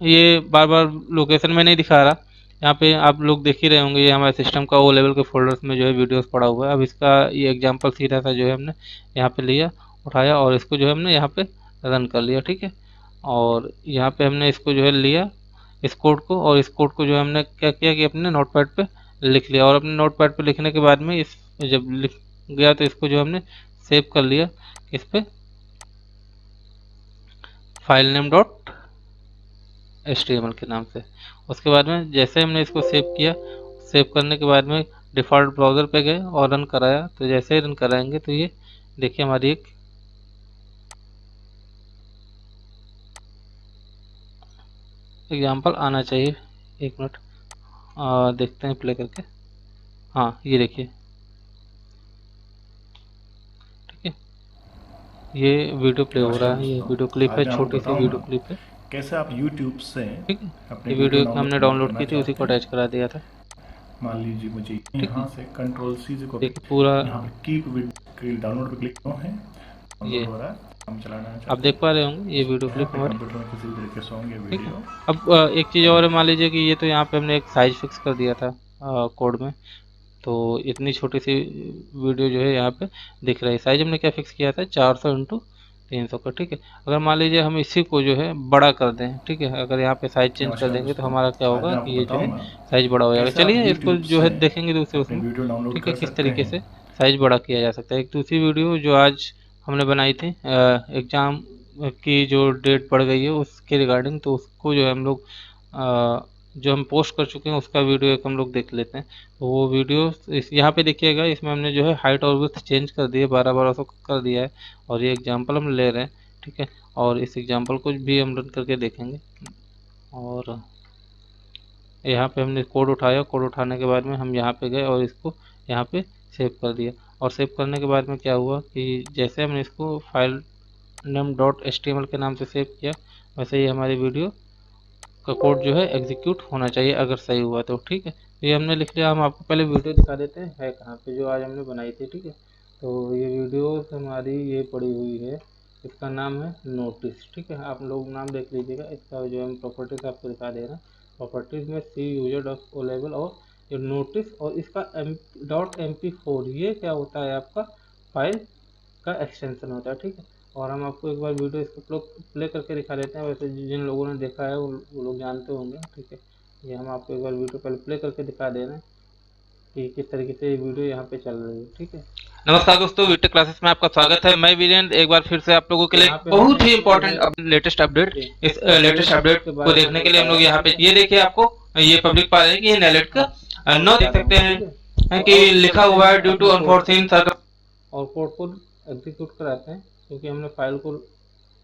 ये बार बार लोकेशन में नहीं दिखा रहा, यहाँ पे आप लोग देख ही रहे होंगे, ये हमारे सिस्टम का ओ लेवल के फोल्डर्स में जो है वीडियोस पड़ा हुआ है। अब इसका ये एग्जांपल सीधा सा जो है हमने यहाँ पे लिया, उठाया, और इसको जो है हमने यहाँ पे रन कर लिया। ठीक है, और यहाँ पे हमने इसको जो है लिया इस कोड को, और इस कोड को जो है हमने क्या किया कि अपने नोटपैड पे लिख लिया, और अपने नोटपैड पे लिखने के बाद में इस जब लिख गया तो इसको जो हमने सेव कर लिया इस पे फाइल नेम डॉट HTML के नाम से। उसके बाद में जैसे हमने इसको सेव किया, सेव करने के बाद में डिफ़ॉल्ट ब्राउज़र पे गए और रन कराया, तो जैसे ही रन कराएंगे तो ये देखिए हमारी एक एग्जांपल आना चाहिए। एक मिनट देखते हैं प्ले करके। हाँ, ये देखिए, ठीक है, ये वीडियो प्ले हो नमस्कार रहा है, ये दोस्तों। वीडियो क्लिप है, आज मैं आपको छोटी सी वीडियो बताऊंगा क्लिप है। कैसे आप YouTube से ठीक है, अपने ये वीडियो वीडियो हमने डाउनलोड डाउनलोड करना की थी, उसी चाहते को हैं। अटैच करा दिया था। मान लीजिए मुझे ठीक है, यहाँ से कंट्रोल सी से कॉपी, देखिए पूरा यहाँ पर कीप डाउनलोड पे क्लिक करो है, डाउनलोड ये हो रहा है। हम चलाना आप चाहते देख हैं, पा रहे होंगे ये वीडियो यहाँ क्लिप पे हमारी। कंप्यूटर में किसी भी तरीके से होंगे ठीक है, वीडियो अब एक चीज़ और है, मान लीजिए कि ये तो यहाँ पे हमने एक साइज फिक्स कर दिया था कोड में, तो इतनी छोटी सी वीडियो जो है यहाँ पे दिख रही है। साइज हमने क्या फिक्स किया था, 400x300 का। ठीक है, अगर मान लीजिए हम इसी को जो है बड़ा कर दें, ठीक है, अगर यहाँ पे साइज चेंज कर नमस्कार देंगे तो दोस्तों। हमारा क्या आज होगा मैं कि आपको ये जो है बताऊंगा साइज बड़ा हो जाएगा। कैसे आप चलिए इसको YouTube जो से है देखेंगे दूसरे अपने उसमें। वीडियो डाउनलोड ठीक है, कर किस सकते तरीके हैं। से साइज बड़ा किया जा सकता है। एक दूसरी वीडियो जो आज हमने बनाई थी एग्ज़ाम की जो डेट पड़ गई है उसके रिगार्डिंग, तो उसको जो है हम लोग जो हम पोस्ट कर चुके हैं उसका वीडियो एक हम लोग देख लेते हैं। तो वो वीडियो इस यहाँ पे देखिएगा, इसमें हमने जो है हाइट और विड्थ चेंज कर दिए, 1200 कर दिया है, और ये एग्जांपल हम ले रहे हैं। ठीक है, और इस एग्जांपल को भी हम रन करके देखेंगे, और यहाँ पे हमने कोड उठाया, कोड उठाने के बाद में हम यहाँ पे गए और इसको यहाँ पे सेव कर दिया, और सेव करने के बाद में क्या हुआ कि जैसे हमने इसको फाइल नेम डॉट HTML के नाम से सेव किया, वैसे ही हमारी वीडियो का कोड जो है एग्जीक्यूट होना चाहिए अगर सही हुआ तो। ठीक है, तो ये हमने लिख लिया। हम आपको पहले वीडियो दिखा देते हैं है कहाँ पे, जो आज हमने बनाई थी। ठीक है, तो ये वीडियो हमारी ये पड़ी हुई है, इसका नाम है नोटिस। ठीक है, आप लोग नाम देख लीजिएगा, इसका जो हम प्रॉपर्टीज आपको दिखा दे रहे हैं, प्रॉपर्टीज में सी यूजर डॉट ओ लेवल और ये नोटिस, और इसका डॉट MP4 ये क्या होता है आपका फाइल का एक्सटेंशन होता है, ठीक है। और हम आपको एक बार वीडियो इसको प्ले करके दिखा देते हैं, वैसे जिन लोगों ने देखा है वो लोग जानते होंगे, ठीक है। ये हम आपको एक बार वीडियो पहले प्ले करके दिखा दे रहे हैं कि किस तरीके से ये वीडियो यहाँ पे चल रही है, ठीक है। नमस्कार दोस्तों, वीडियो क्लासेस में आपका स्वागत है। मैं वीरेंद्र एक बार फिर से आप लोगों के लिए बहुत ही इंपॉर्टेंट लेटेस्ट अपडेट, इस लेटेस्ट अपडेट को देखने के लिए हम लोग यहाँ पे ये देखिए, आपको ये पब्लिक पा रहे हैं कि ये नेलेट का नौ देख सकते हैं कि लिखा हुआ है ड्यू टू अनफॉर्चूनेट और कोड को एग्जीक्यूट कराते हैं, क्योंकि हमने फाइल को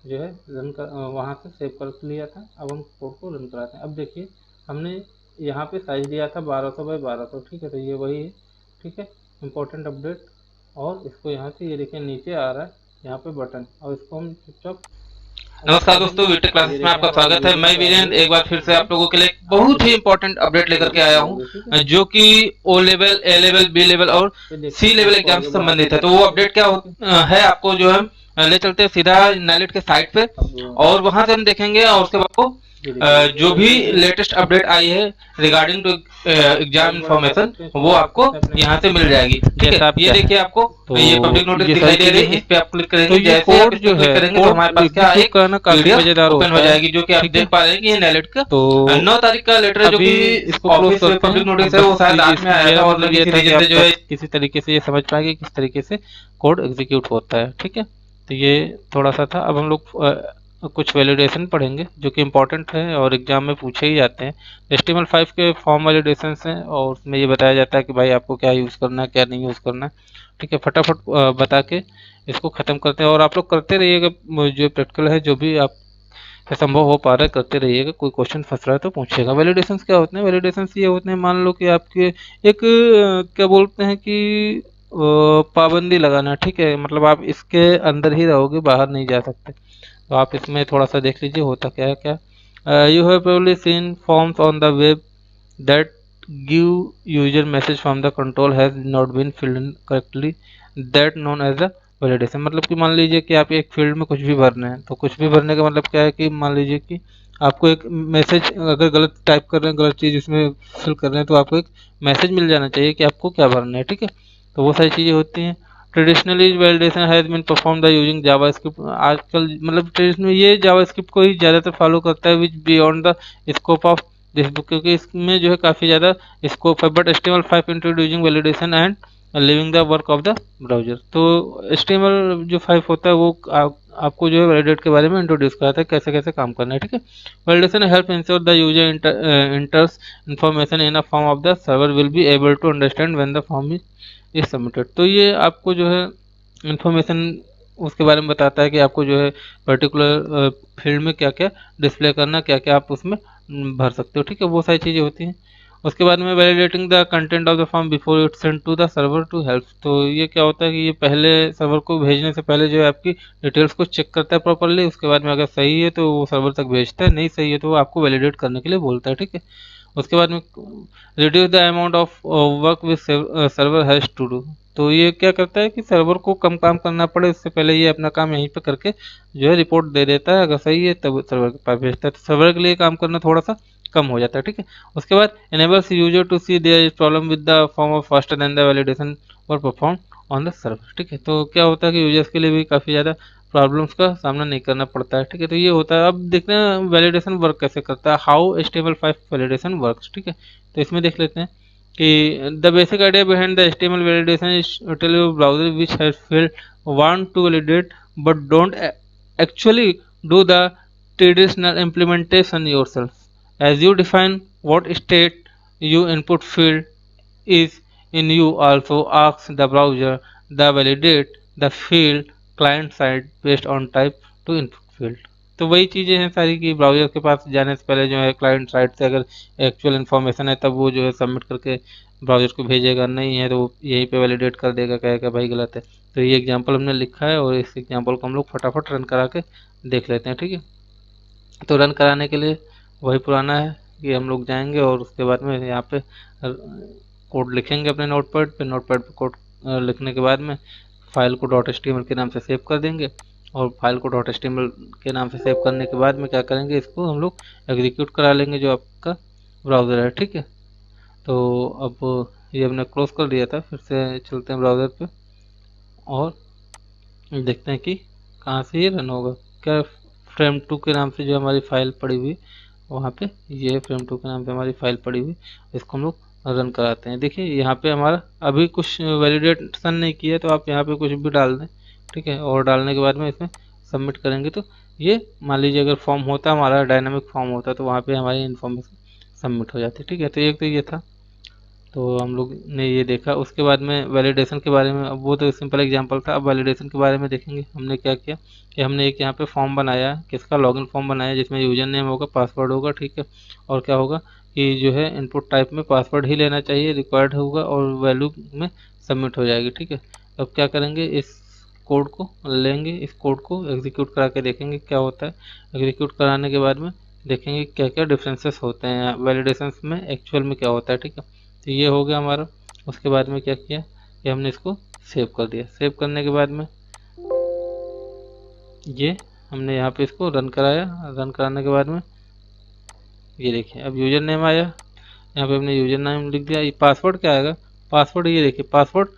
जो है रन कर वहाँ से सेव कर लिया था। अब हम कोड को रन कराते हैं। अब देखिए, हमने यहाँ पे साइज दिया था 1200 बाई 1200, ठीक है। तो ये वही है, ठीक है, इम्पोर्टेंट अपडेट। और इसको यहाँ से ये देखिए नीचे आ रहा है यहाँ पे बटन, और इसको हम चुपचाप। नमस्कार दोस्तों, वीटेक क्लासेस में आपका स्वागत है। मैं वीरेंद्र एक बार फिर से आप लोगों के लिए बहुत ही इंपॉर्टेंट अपडेट लेकर के आया हूँ, जो कि ओ लेवल, ए लेवल, बी लेवल और सी लेवल एग्जाम से संबंधित है। तो वो अपडेट क्या है, आपको जो है ले चलते हैं सीधा नेलेट के साइट पे, और वहां से हम देखेंगे, और उसके बाद को जो भी लेटेस्ट अपडेट आई है रिगार्डिंग टू एग्जाम इन्फॉर्मेशन, वो आपको यहाँ से मिल जाएगी, ठीक है। ये देखिए, आपको तो ये पब्लिक नोटिस दिखाई दे रही है, इस पे आप क्लिक करेंगे। तो जैसे आप जो है करेंगे तो हमारे पास क्या एक पीडीएफ ओपन हो जाएगी, जो कि आप देख पा रहे हैं कि ये नेलेट का 9 तारीख का लेटर है, जो कि ऑफिस से पब्लिक नोटिस है, वो शायद आज में आया था, और किसी रीजन से जो है किसी तरीके से ये समझ पाएंगे किस तरीके से कोड एग्जीक्यूट होता है, ठीक है। तो ये थोड़ा सा था। अब हम लोग कुछ वैलिडेशन पढ़ेंगे जो कि इम्पोर्टेंट है और एग्जाम में पूछे ही जाते हैं। HTML5 के फॉर्म वैलिडेशन हैं, और उसमें ये बताया जाता है कि भाई आपको क्या यूज़ करना है, क्या नहीं यूज़ करना है, ठीक है। फटाफट बता के इसको ख़त्म करते हैं, और आप लोग करते रहिएगा। जो प्रैक्टिकल है, जो भी आप संभव हो पा रहा है करते रहिएगा। कोई क्वेश्चन फंस रहा है तो पूछिएगा। वैलिडेशन क्या होते हैं? वैलिडेशन ये होते हैं, मान लो कि आपके एक क्या बोलते हैं कि पाबंदी लगाना, ठीक है। मतलब आप इसके अंदर ही रहोगे, बाहर नहीं जा सकते। तो आप इसमें थोड़ा सा देख लीजिए होता क्या है। क्या you have probably seen forms on the web that give user message from the control has not been filled in correctly, that known as the validation. मतलब कि मान लीजिए कि आप एक फील्ड में कुछ भी भरना है, तो कुछ भी भरने का मतलब क्या है कि मान लीजिए कि आपको एक मैसेज अगर गलत टाइप कर रहे हैं, गलत चीज़ उसमें फिल कर रहे हैं, तो आपको एक मैसेज मिल जाना चाहिए कि आपको क्या भरना है, ठीक है। तो वो सारी चीज़ें होती हैं। Traditionally validation has been perform the using JavaScript. आजकल मतलब ट्रेडिशनल ये जावास्क्रिप्ट को ही ज़्यादातर फॉलो करता है, which beyond the scope of this book, क्योंकि इसमें जो है काफ़ी ज़्यादा स्कोप है। But HTML5 introducing validation and living the work of the browser. तो HTML जो 5 होता है वो आपको जो है वैलिडेट के बारे में इंट्रोड्यूस कराता है, कैसे कैसे काम करना है, ठीक है। Validation help ensure the user enters information in a form of the server will be able to understand when the form is submitted. तो ये आपको जो है इंफॉर्मेशन उसके बारे में बताता है कि आपको जो है पर्टिकुलर फील्ड में क्या क्या डिस्प्ले करना, क्या क्या आप उसमें भर सकते हो, ठीक है। वो सारी चीज़ें होती हैं। उसके बाद में validating the content of the form before it send to the server to help. तो ये क्या होता है कि ये पहले सर्वर को भेजने से पहले जो है आपकी डिटेल्स को चेक करता है प्रॉपरली। उसके बाद में अगर सही है तो वो सर्वर तक भेजता है, नहीं सही है तो वो आपको वैलिडेट करने के लिए बोलता है, ठीक है। उसके बाद में reduce the amount of work with server has to do. तो ये क्या करता है कि सर्वर को कम काम करना पड़े, उससे पहले ये अपना काम यहीं पे करके जो है रिपोर्ट दे देता है। अगर सही है तब सर्वर के पास भेजता है, तो सर्वर के लिए काम करना थोड़ा सा कम हो जाता है, ठीक है। उसके बाद enables user to see there is problem with the form of faster than the validation और परफॉर्म ऑन द सर्वर, ठीक है। तो क्या होता है कि यूजर्स के लिए भी काफ़ी ज़्यादा प्रॉब्लम्स का सामना नहीं करना पड़ता है, ठीक है। तो ये होता है। अब देखते हैं वैलिडेशन वर्क कैसे करता है, हाउ HTML5 वैलिडेशन वर्क्स, ठीक है। तो इसमें देख लेते हैं कि the basic idea behind the HTML validation is tell you browser which has failed want to validate but don't actually do the traditional implementation yourself. As you define what state you input field is in, you also ask the browser the validate the field client side based on type to input field। तो वही चीज़ें हैं सारी कि browser के पास जाने से पहले जो है क्लाइंट साइड से अगर एक्चुअल इन्फॉर्मेशन है तब वो जो है सबमिट करके ब्राउज़र को भेजेगा, नहीं है तो वो यहीं पे वैलिडेट कर देगा, कहेगा भाई गलत है। तो ये एग्जांपल हमने लिखा है, और इस एग्जांपल को हम लोग फटाफट रन करा के देख लेते हैं, ठीक है। तो रन कराने के लिए वही पुराना है कि हम लोग जाएंगे और उसके बाद में यहाँ पे कोड लिखेंगे अपने नोटपैड पे। नोटपैड पे कोड लिखने के बाद में फाइल को .html के नाम से सेव कर देंगे, और फाइल को .html के नाम से सेव करने के बाद में क्या करेंगे, इसको हम लोग एग्जीक्यूट करा लेंगे जो आपका ब्राउज़र है, ठीक है। तो अब ये हमने क्लोज कर दिया था, फिर से चलते हैं ब्राउज़र पे और देखते हैं कि कहाँ से ये रन होगा। क्या frame2 के नाम से जो हमारी फाइल पड़ी हुई वहाँ पे, ये frame2 के नाम पे हमारी फाइल पड़ी हुई, इसको हम लोग रन कराते हैं। देखिए यहाँ पे हमारा अभी कुछ वैलिडेशन नहीं किया, तो आप यहाँ पे कुछ भी डाल दें, ठीक है। और डालने के बाद में इसमें सबमिट करेंगे तो ये मान लीजिए अगर फॉर्म होता हमारा डायनामिक फॉर्म होता तो वहाँ पे हमारी इन्फॉर्मेशन सबमिट हो जाती, ठीक है। तो एक तो ये था, तो हम लोग ने ये देखा। उसके बाद में वैलिडेशन के बारे में, अब वो तो सिंपल एग्जांपल था, अब वैलिडेशन के बारे में देखेंगे हमने क्या किया। कि हमने एक यहाँ पे फॉर्म बनाया, किसका लॉगिन फॉर्म बनाया, जिसमें यूजर नेम होगा, पासवर्ड होगा, ठीक है। और क्या होगा कि जो है इनपुट टाइप में पासवर्ड ही लेना चाहिए, रिक्वायर्ड होगा, और वैल्यू में सबमिट हो जाएगी, ठीक है। अब क्या करेंगे, इस कोड को लेंगे, इस कोड को एग्जीक्यूट करा के देखेंगे क्या होता है। एग्जीक्यूट कराने के बाद में देखेंगे क्या क्या डिफरेंसेस होते हैं वैलिडेशन में, एक्चुअल में क्या होता है, ठीक है। तो ये हो गया हमारा। उसके बाद में क्या किया कि हमने इसको सेव कर दिया। सेव करने के बाद में ये हमने यहाँ पे इसको रन कराया। रन कराने के बाद में ये देखिए अब यूजर नेम आया, यहाँ पे हमने यूजर नेम लिख दिया। ये पासवर्ड क्या आएगा, पासवर्ड ये देखिए पासवर्ड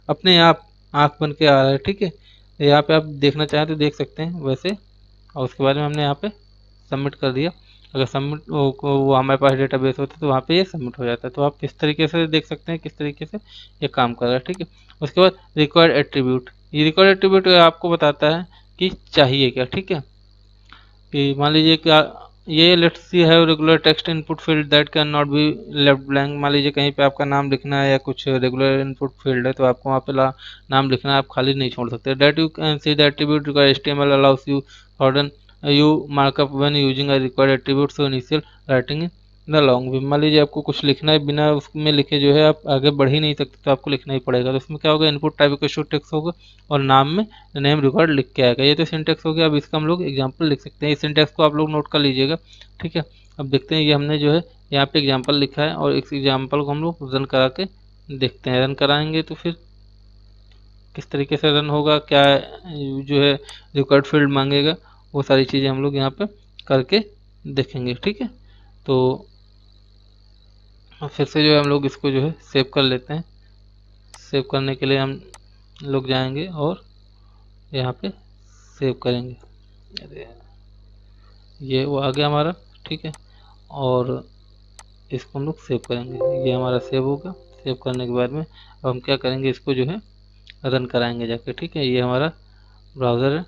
अपने आप आँख बन के आ रहा है, ठीक है। यहाँ पे आप देखना चाहें तो देख सकते हैं वैसे। और उसके बाद में हमने यहाँ पे सबमिट कर दिया। अगर सबमिट वो हमारे पास डेटाबेस होता तो वहाँ पे ये सबमिट हो जाता है। तो आप इस तरीके से देख सकते हैं किस तरीके से ये काम कर रहा है, ठीक है। उसके बाद रिक्वायर्ड एट्रीब्यूट, ये रिक्वायर्ड एट्रीब्यूट आपको बताता है कि चाहिए क्या, ठीक है। कि मान लीजिए कि ये let's see have regular text input field that can not be left blank. मान लीजिए कहीं पे आपका नाम लिखना है या कुछ रेगुलर इनपुट फील्ड है तो आपको वहाँ पे नाम लिखना है, आप खाली नहीं छोड़ सकते। That you can see the attribute require HTML allow us you foreign you markup when using a required attribute so initial writing in the long. मान लीजिए आपको कुछ लिखना है, बिना उसमें लिखे जो है आप आगे बढ़ ही नहीं सकते, तो आपको लिखना ही पड़ेगा। तो उसमें क्या होगा, इनपुट टाइप इक्वल टेक्स्ट होगा और नाम में नेम रिकॉर्ड लिख के आएगा। ये तो सिंटेक्स हो गया। अब इसका हम लोग एग्जांपल लिख सकते हैं। इस सिंटेक्स को आप लोग नोट कर लीजिएगा, ठीक है। अब देखते हैं, ये हमने जो है यहाँ पे एग्जांपल लिखा है और इस एग्जांपल को हम लोग रन करा के देखते हैं। रन कराएंगे तो फिर किस तरीके से रन होगा, क्या जो है रिक्वायर्ड फील्ड मांगेगा, वो सारी चीज़ें हम लोग यहाँ पे करके देखेंगे, ठीक है। तो फिर से जो है हम लोग इसको जो है सेव कर लेते हैं। सेव करने के लिए हम लोग जाएंगे और यहाँ पे सेव करेंगे। अरे ये वो आ गया हमारा, ठीक है। और इसको हम लोग सेव करेंगे, ये हमारा सेव होगा। सेव करने के बाद में अब हम क्या करेंगे, इसको जो है रन कराएंगे जाके, ठीक है। ये हमारा ब्राउज़र है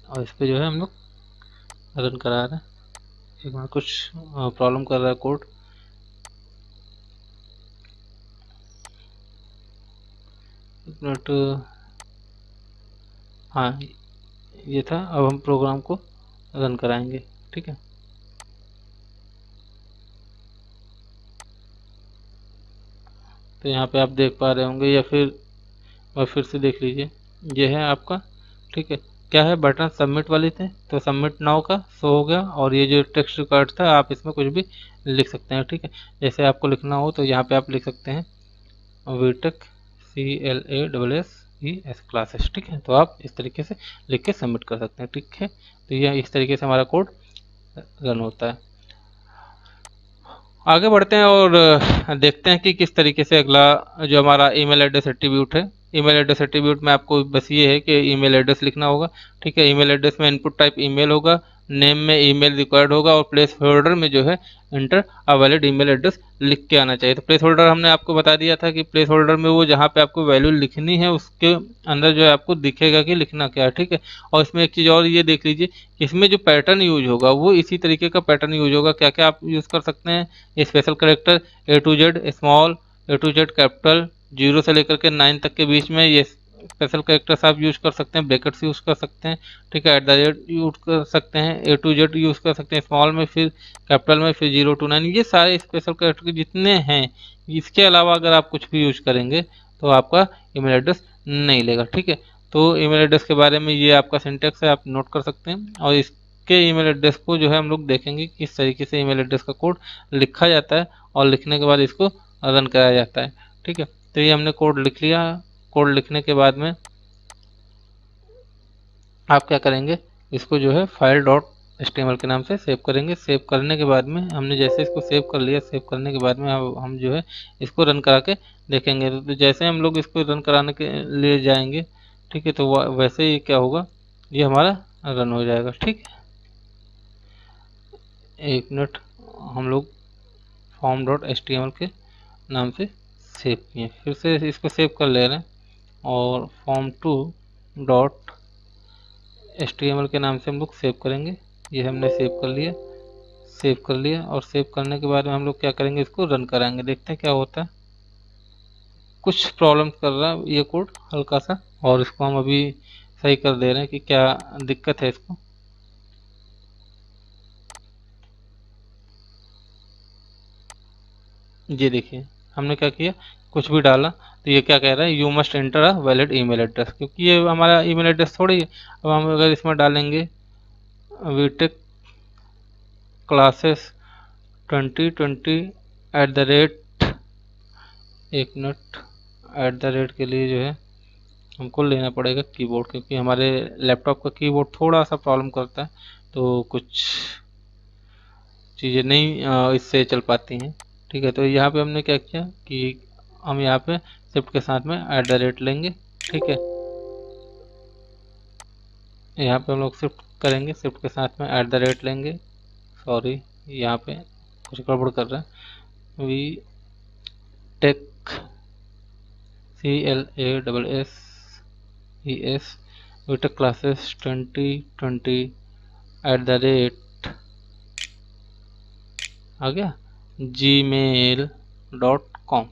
और इस पे जो है हम लोग रन करा रहे हैं। एक बार कुछ प्रॉब्लम कर रहा है कोड, एक मिनट। हाँ ये था। अब हम प्रोग्राम को रन कराएंगे, ठीक है। तो यहाँ पे आप देख पा रहे होंगे, या फिर और फिर से देख लीजिए, ये है आपका, ठीक है। क्या है, बटन सबमिट वाले थे तो सबमिट नाउ का शो हो गया। और ये जो टेक्स्ट रिकॉर्ड था आप इसमें कुछ भी लिख सकते हैं, ठीक है। जैसे आपको लिखना हो तो यहाँ पे आप लिख सकते हैं वीटेक CLASSES क्लासेस, ठीक है। तो आप इस तरीके से लिख के सबमिट कर सकते हैं, ठीक है। तो ये इस तरीके से हमारा कोड रन होता है। आगे बढ़ते हैं और देखते हैं कि किस तरीके से अगला जो हमारा ईमेल एड्रेस एट्रीब्यूट है। ईमेल एड्रेस एट्रीब्यूट में आपको बस ये है कि ईमेल एड्रेस लिखना होगा, ठीक है। ईमेल एड्रेस में इनपुट टाइप ईमेल होगा, नेम में ईमेल रिक्वायर्ड होगा, और प्लेस होल्डर में जो है inter a valid email address लिख के आना चाहिए। तो प्लेस होल्डर हमने आपको बता दिया था कि प्लेस होल्डर में वो जहाँ पे आपको वैल्यू लिखनी है उसके अंदर जो है आपको दिखेगा कि लिखना क्या है, ठीक है। और इसमें एक चीज़ और ये देख लीजिए, इसमें जो पैटर्न यूज होगा वो इसी तरीके का पैटर्न यूज होगा। क्या क्या आप यूज़ कर सकते हैं, special character A to Z small, A to Z capital, 0 से लेकर के 9 तक के बीच में ये स्पेशल करेक्टर्स आप यूज कर सकते हैं। ब्रैकेट्स यूज कर सकते हैं, ठीक है। @ यूज कर सकते हैं, A to Z यूज कर सकते हैं स्मॉल में, फिर कैपिटल में, फिर 0 to 9। ये सारे स्पेशल करेक्टर जितने हैं, इसके अलावा अगर आप कुछ भी यूज करेंगे तो आपका ईमेल एड्रेस नहीं लेगा, ठीक है। तो ईमेल एड्रेस के बारे में ये आपका सिंटेक्स है, आप नोट कर सकते हैं। और इसके ईमेल एड्रेस को जो है हम लोग देखेंगे किस तरीके से ईमेल एड्रेस का कोड लिखा जाता है और लिखने के बाद इसको रन कराया जाता है, ठीक है। तो ये हमने कोड लिख लिया। कोड लिखने के बाद में आप क्या करेंगे, इसको जो है फाइल डॉट HTML के नाम से सेव करेंगे। सेव करने के बाद में हमने जैसे इसको सेव कर लिया, सेव करने के बाद में हम जो है इसको रन करा के देखेंगे। तो जैसे हम लोग इसको रन कराने के लिए जाएंगे ठीक है। तो वैसे ही क्या होगा, ये हमारा रन हो जाएगा। ठीक है, एक मिनट, हम लोग form.html के नाम से सेव किए, फिर से इसको सेव कर ले रहे हैं और form2.html के नाम से हम लोग सेव करेंगे। ये हमने सेव कर लिया, और सेव करने के बाद में हम लोग क्या करेंगे, इसको रन कराएंगे, देखते हैं क्या होता है। कुछ प्रॉब्लम कर रहा है ये कोड हल्का सा, और इसको हम अभी सही कर दे रहे हैं कि क्या दिक्कत है इसको। ये देखिए, हमने क्या किया, कुछ भी डाला तो ये क्या कह रहा है, you must enter a valid email address, क्योंकि ये हमारा ईमेल एड्रेस थोड़ी है। अब हम अगर इसमें डालेंगे वीटेक क्लासेस 2020 @ एक मिनट, @ के लिए जो है हमको लेना पड़ेगा कीबोर्ड, क्योंकि हमारे लैपटॉप का कीबोर्ड थोड़ा सा प्रॉब्लम करता है, तो कुछ चीज़ें नहीं इससे चल पाती हैं। ठीक है, तो यहाँ पे हमने क्या किया कि हम यहाँ पे शिफ्ट के साथ में @ लेंगे। ठीक है, यहाँ पे हम लोग शिफ्ट करेंगे, शिफ्ट के साथ में @ लेंगे। सॉरी, यहाँ पे कुछ गड़बड़ कर रहा है। V tech CLASSES VTech classes 2020 @ आ गया gmail.com।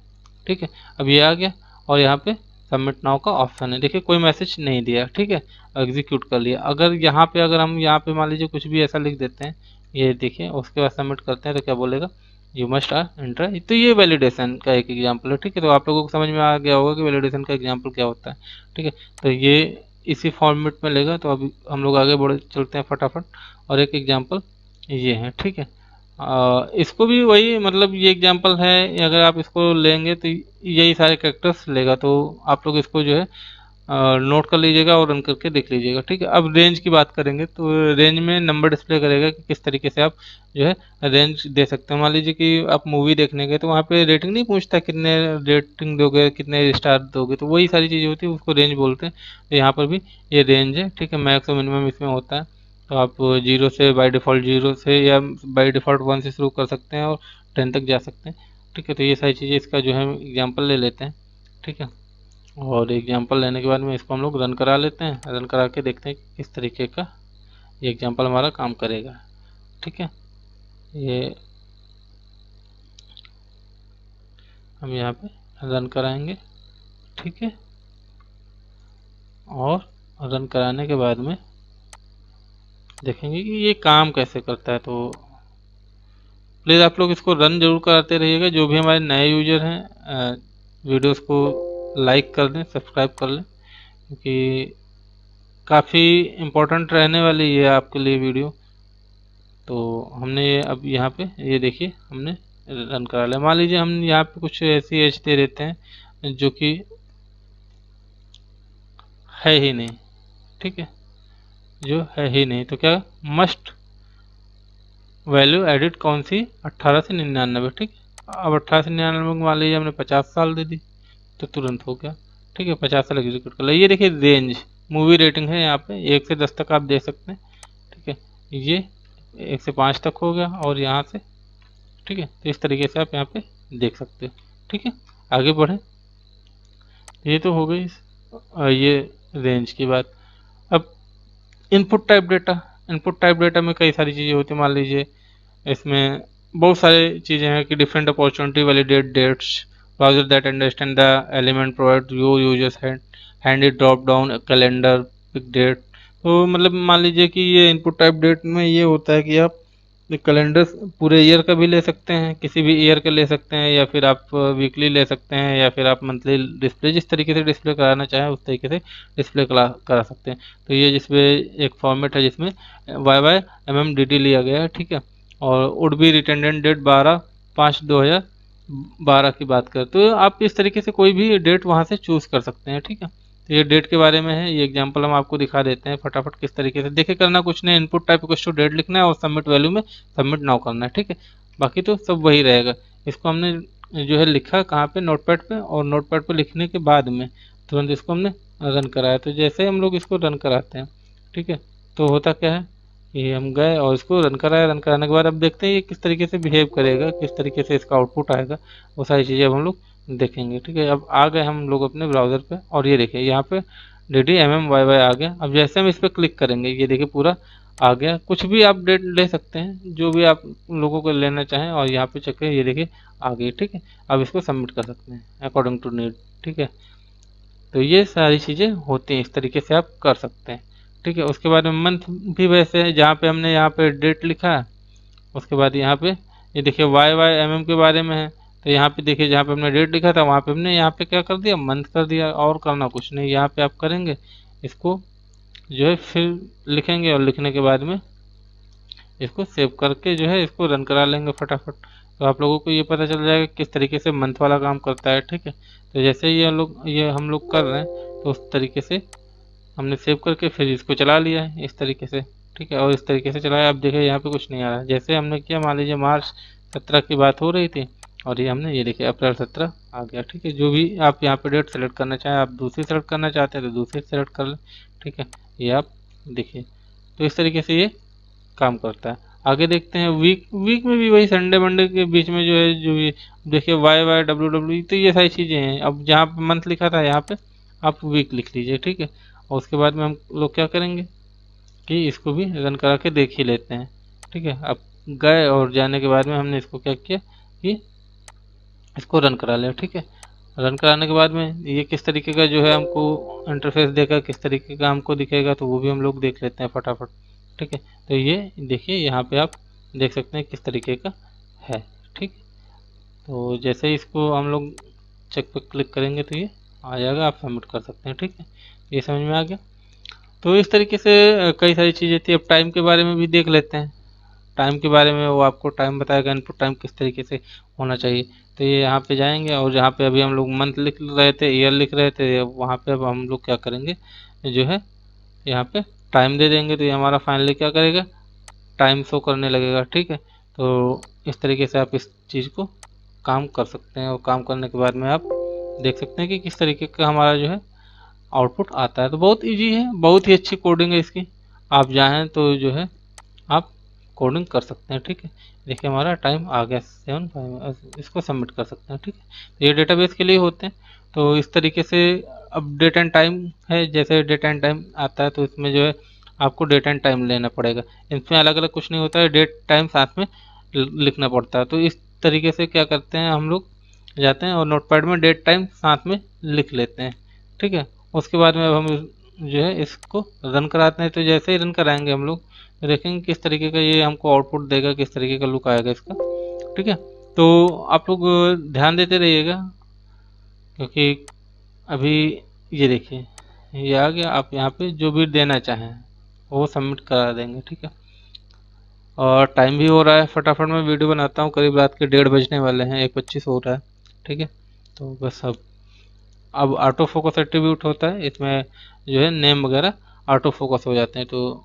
ठीक है, अब ये आ गया और यहाँ पे सबमिट नाउ का ऑप्शन है। देखिए कोई मैसेज नहीं दिया। ठीक है, एग्जीक्यूट कर लिया। अगर यहाँ पे हम यहाँ पे मान लीजिए कुछ भी ऐसा लिख देते हैं, ये देखिए, उसके बाद सबमिट करते हैं तो क्या बोलेगा, यू मस्ट आर एंटर। तो ये वैलिडेशन का एक एग्जाम्पल है। ठीक है, तो आप लोगों को समझ में आ गया होगा कि वैलिडेशन का एग्जाम्पल क्या होता है। ठीक है, तो ये इसी फॉर्मेट में लेगा। तो अभी हम लोग आगे बढ़ चलते हैं फटाफट, और एक एग्जाम्पल ये है। ठीक है, इसको भी वही, मतलब ये एग्जांपल है, अगर आप इसको लेंगे तो यही सारे कैरेक्टर्स लेगा। तो आप लोग इसको जो है नोट कर लीजिएगा और रन करके देख लीजिएगा। ठीक है, अब रेंज की बात करेंगे तो रेंज में नंबर डिस्प्ले करेगा कि किस तरीके से आप जो है रेंज दे सकते हैं। मान लीजिए कि आप मूवी देखने गए तो वहाँ पे रेटिंग नहीं पूछता, कितने रेटिंग दोगे, कितने स्टार दोगे, तो वही सारी चीज़ें होती है, उसको रेंज बोलते हैं। तो यहाँ पर भी ये रेंज है। ठीक है, मैक्स और मिनिमम इसमें होता है। तो आप जीरो से बाय डिफ़ॉल्ट, जीरो से या बाय डिफ़ॉल्ट वन से शुरू कर सकते हैं और 10 तक जा सकते हैं। ठीक है, तो ये सारी चीज़ें इसका जो है एग्जांपल ले लेते हैं। ठीक है, और एग्जांपल लेने के बाद में इसको हम लोग रन करा लेते हैं। रन करा के देखते हैं कि किस तरीके का ये एग्जांपल हमारा काम करेगा। ठीक है, ये हम यहाँ पे रन कराएंगे। ठीक है, और रन कराने के बाद में देखेंगे कि ये काम कैसे करता है। तो प्लीज़ आप लोग इसको रन जरूर कराते रहिएगा। जो भी हमारे नए यूजर हैं, वीडियोस को लाइक कर दें, सब्सक्राइब कर लें, क्योंकि काफ़ी इम्पोर्टेंट रहने वाली है आपके लिए वीडियो। तो हमने ये अब यहाँ पे ये देखिए हमने रन करा लिया। मान लीजिए हम यहाँ पे कुछ ऐसी एच दे देते हैं जो कि है ही नहीं। ठीक है, जो है ही नहीं, तो क्या मस्ट वैल्यू एडिट कौन सी, 18 से 99। ठीक है, अब 18 से 99 मान लीजिए हमने 50 साल दे दी तो तुरंत हो गया। ठीक है, 50 साल एग्जीक्यूट कर लिया। ये देखिए रेंज मूवी रेटिंग है, यहाँ पे 1 से 10 तक आप दे सकते हैं। ठीक है, ये 1 से 5 तक हो गया, और यहाँ से ठीक है, तो इस तरीके से आप यहाँ पे देख सकते हो। ठीक है, आगे बढ़ें। ये तो हो गई ये रेंज की बात। अब इनपुट टाइप डेटा में कई सारी चीज़ें होती है। मान लीजिए इसमें बहुत सारी चीज़ें हैं कि different opportunity validate dates, browser that understand the element provide your users handy drop down calendar pick date. तो मतलब मान लीजिए कि ये इनपुट टाइप डेट में ये होता है कि आप कैलेंडर पूरे ईयर का भी ले सकते हैं, किसी भी ईयर का ले सकते हैं, या फिर आप वीकली ले सकते हैं, या फिर आप मंथली डिस्प्ले, जिस तरीके से डिस्प्ले कराना चाहें उस तरीके से डिस्प्ले करा सकते हैं। तो ये जिसमें एक फॉर्मेट है जिसमें YYMMDD लिया गया है। ठीक है, और वुड बी रिटेंडेंट डेट 12/5/2012 की बात करें तो आप इस तरीके से कोई भी डेट वहाँ से चूज़ कर सकते हैं। ठीक है, तो ये डेट के बारे में है। ये एग्जांपल हम आपको दिखा देते हैं फटाफट किस तरीके से। देखिए करना कुछ नहीं, input type equals to date लिखना है और सबमिट वैल्यू में सबमिट नाउ करना है। ठीक है, बाकी तो सब वही रहेगा। इसको हमने जो है लिखा कहाँ पे, नोटपैड पे, और नोटपैड पे लिखने के बाद में तुरंत इसको हमने रन कराया। तो जैसे हम लोग इसको रन कराते हैं, ठीक है, तो होता क्या है कि हम गए और इसको रन कराया। रन कराने के बाद अब देखते हैं ये किस तरीके से बिहेव करेगा, किस तरीके से इसका आउटपुट आएगा, वो सारी चीज़ें अब हम लोग देखेंगे। ठीक है, अब आ गए हम लोग अपने ब्राउज़र पे और ये देखिए यहाँ पे DDMMYY आ गया। अब जैसे हम इस पर क्लिक करेंगे ये देखिए पूरा आ गया। कुछ भी आप डेट ले सकते हैं, जो भी आप लोगों को लेना चाहें, और यहाँ पे चेक करें ये देखिए आ गई। ठीक है, अब इसको सबमिट कर सकते हैं अकॉर्डिंग टू नीड। ठीक है, तो ये सारी चीज़ें होती हैं, इस तरीके से आप कर सकते हैं। ठीक है, उसके बाद में मंथ भी वैसे है, जहाँ पे हमने यहाँ पे डेट लिखा है, उसके बाद यहाँ पे ये देखिए YYMM के बारे में है। तो यहाँ पे देखिए जहाँ पे हमने डेट लिखा था वहाँ पे हमने यहाँ पे क्या कर दिया, मंथ कर दिया, और करना कुछ नहीं। यहाँ पे आप करेंगे इसको जो है फिर लिखेंगे, और लिखने के बाद में इसको सेव करके जो है इसको रन करा लेंगे फटाफट। तो आप लोगों को ये पता चल जाएगा किस तरीके से मंथ वाला काम करता है। ठीक है, तो जैसे ये हम लोग कर रहे हैं, तो उस तरीके से हमने सेव करके फिर इसको चला लिया है इस तरीके से। ठीक है, और इस तरीके से चलाया। अब देखिए यहाँ पे कुछ नहीं आ रहा है। जैसे हमने किया, मान लीजिए March 17 की बात हो रही थी, और ये हमने ये देखिए April 17 आ गया। ठीक है, जो भी आप यहाँ पे डेट सेलेक्ट करना चाहें, आप दूसरी सेलेक्ट करना चाहते हैं तो दूसरी सेलेक्ट कर लें। ठीक है, ये आप देखिए, तो इस तरीके से ये काम करता है। आगे देखते हैं वीक। वीक में भी वही संडे मंडे के बीच में जो है, जो ये देखिए YYWW, तो ये सारी चीज़ें हैं। अब जहाँ पे मंथ लिखा था यहाँ पे आप वीक लिख लीजिए। ठीक है, और उसके बाद में हम लोग क्या करेंगे कि इसको भी रन करा के देख ही लेते हैं। ठीक है, अब गए और जाने के बाद में हमने इसको क्या किया कि इसको रन करा लिया। ठीक है, रन कराने के बाद में ये किस तरीके का जो है हमको इंटरफेस देगा, किस तरीके का हमको दिखेगा, तो वो भी हम लोग देख लेते हैं फटाफट। ठीक है, तो ये देखिए यहाँ पे आप देख सकते हैं किस तरीके का है। ठीक, तो जैसे ही इसको हम लोग चेक पे क्लिक करेंगे तो ये आ जाएगा, आप सबमिट कर सकते हैं। ठीक है, ये समझ में आ गया। तो इस तरीके से कई सारी चीज़ें थी। अब टाइम के बारे में भी देख लेते हैं। टाइम के बारे में वो आपको टाइम बताएगा, इनपुट टाइम किस तरीके से होना चाहिए। तो ये यहाँ पे जाएंगे, और जहाँ पे अभी हम लोग मंथ लिख रहे थे, ईयर लिख रहे थे, वहाँ पे अब हम लोग क्या करेंगे जो है यहाँ पे टाइम दे देंगे। तो ये हमारा फाइनली क्या करेगा, टाइम शो करने लगेगा। ठीक है, तो इस तरीके से आप इस चीज़ को काम कर सकते हैं, और काम करने के बाद में आप देख सकते हैं कि किस तरीके का हमारा जो है आउटपुट आता है। तो बहुत इजी है, बहुत ही अच्छी कोडिंग है इसकी। आप चाहें तो जो है आप कोडिंग कर सकते हैं। ठीक है, देखिए हमारा टाइम आ गया 7:05, इसको सबमिट कर सकते हैं। ठीक है, तो ये डेटाबेस के लिए होते हैं। तो इस तरीके से अब डेट एंड टाइम है, जैसे डेट एंड टाइम आता है तो इसमें जो है आपको डेट एंड टाइम लेना पड़ेगा। इसमें अलग अलग कुछ नहीं होता है, डेट टाइम साथ में लिखना पड़ता है। तो इस तरीके से क्या करते हैं, हम लोग जाते हैं और नोटपैड में डेट टाइम साथ में लिख लेते हैं। ठीक है, उसके बाद में अब हम जो है इसको रन कराते हैं। तो जैसे ही रन कराएंगे हम लोग तो देखेंगे किस तरीके का ये हमको आउटपुट देगा, किस तरीके का लुक आएगा इसका। ठीक है, तो आप लोग ध्यान देते रहिएगा, क्योंकि अभी ये देखिए ये आ गया। आप यहाँ पे जो भी देना चाहें वो सबमिट करा देंगे। ठीक है, और टाइम भी हो रहा है, फटाफट मैं वीडियो बनाता हूँ। करीब रात के 1:30 बजने वाले हैं, 1:25 हो रहा है। ठीक है, तो बस अब ऑटो फोकस एट्रीब्यूट होता है इसमें, जो है नेम वगैरह ऑटो फोकस हो जाते हैं। तो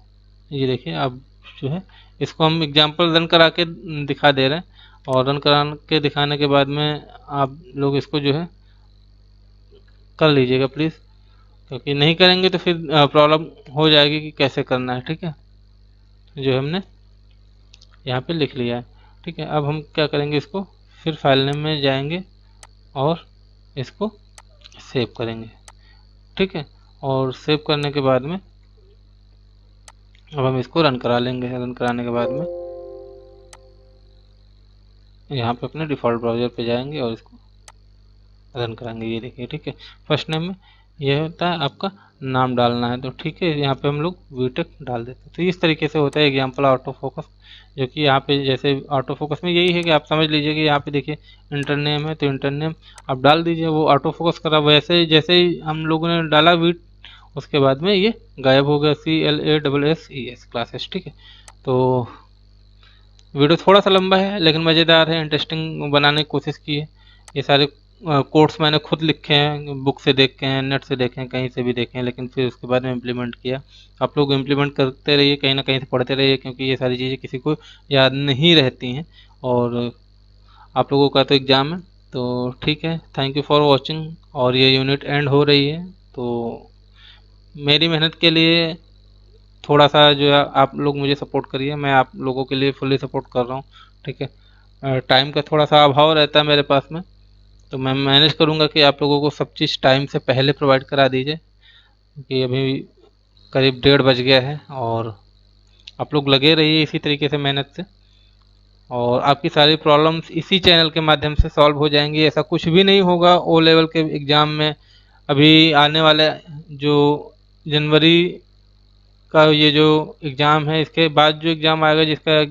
ये देखिए अब जो है इसको हम एग्जांपल रन करा के दिखा दे रहे हैं, और रन करा के दिखाने के बाद में आप लोग इसको जो है कर लीजिएगा प्लीज़, क्योंकि नहीं करेंगे तो फिर प्रॉब्लम हो जाएगी कि कैसे करना है। ठीक है, जो हमने यहाँ पे लिख लिया है। ठीक है, अब हम क्या करेंगे, इसको फिर फाइल नेम में जाएंगे और इसको सेव करेंगे। ठीक है, और सेव करने के बाद में अब हम इसको रन करा लेंगे। रन कराने के बाद में यहाँ पे अपने डिफ़ॉल्ट ब्राउज़र पे जाएंगे और इसको रन कराएंगे। ये देखिए, ठीक है, फर्स्ट नेम में यह होता है आपका नाम डालना है। तो ठीक है, यहाँ पे हम लोग वीटेक डाल देते हैं। तो इस तरीके से होता है एग्जाम्पल ऑटो फोकस, जो कि यहाँ पे जैसे ऑटो फोकस में यही है कि आप समझ लीजिए कि यहाँ पे देखिए इंटर नेम है, तो इंटर नेम आप डाल दीजिए, वो ऑटो फोकस करा। वैसे ही जैसे ही हम लोगों ने डाला वीट, उसके बाद में ये गायब हो गया, CLASSES क्लासेस। ठीक है, तो वीडियो थोड़ा सा लंबा है लेकिन मज़ेदार है, इंटरेस्टिंग बनाने की कोशिश की है। ये सारे कोड्स मैंने खुद लिखे हैं, बुक से देखे हैं, नेट से देखे हैं, कहीं से भी देखे हैं, लेकिन फिर उसके बाद में इम्प्लीमेंट किया। आप लोग इम्प्लीमेंट करते रहिए, कहीं ना कहीं से पढ़ते रहिए, क्योंकि ये सारी चीज़ें किसी को याद नहीं रहती हैं, और आप लोगों का तो एग्ज़ाम है। तो ठीक है, थैंक यू फॉर वॉचिंग, और ये यूनिट एंड हो रही है। तो मेरी मेहनत के लिए थोड़ा सा जो है आप लोग मुझे सपोर्ट करिए, मैं आप लोगों के लिए फुल्ली सपोर्ट कर रहा हूँ। ठीक है, टाइम का थोड़ा सा अभाव रहता है मेरे पास में, तो मैं मैनेज करूँगा कि आप लोगों को सब चीज़ टाइम से पहले प्रोवाइड करा दीजिए, क्योंकि अभी करीब 1:30 बज गया है और आप लोग लगे रहिए इसी तरीके से मेहनत से, और आपकी सारी प्रॉब्लम्स इसी चैनल के माध्यम से सॉल्व हो जाएंगी। ऐसा कुछ भी नहीं होगा ओ लेवल के एग्ज़ाम में। अभी आने वाले जो जनवरी का ये जो एग्ज़ाम है, इसके बाद जो एग्ज़ाम आएगा जिसका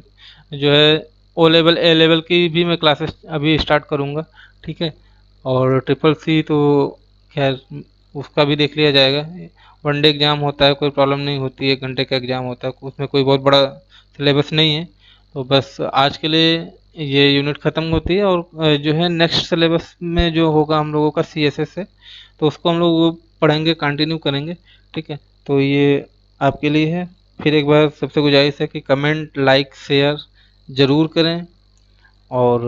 जो है ओ लेवल ए लेवल की भी मैं क्लासेस अभी स्टार्ट करूँगा। ठीक है, और ट्रिपल सी तो खैर उसका भी देख लिया जाएगा। वनडे एग्ज़ाम होता है, कोई प्रॉब्लम नहीं होती, 1 घंटे का एग्ज़ाम होता है, उसमें कोई बहुत बड़ा सिलेबस नहीं है। तो बस आज के लिए ये यूनिट ख़त्म होती है, और जो है नेक्स्ट सिलेबस में जो होगा हम लोगों का CSS है, तो उसको हम लोग पढ़ेंगे, कंटिन्यू करेंगे। ठीक है, तो ये आपके लिए है। फिर एक बार सबसे गुजारिश है कि कमेंट, लाइक, शेयर ज़रूर करें, और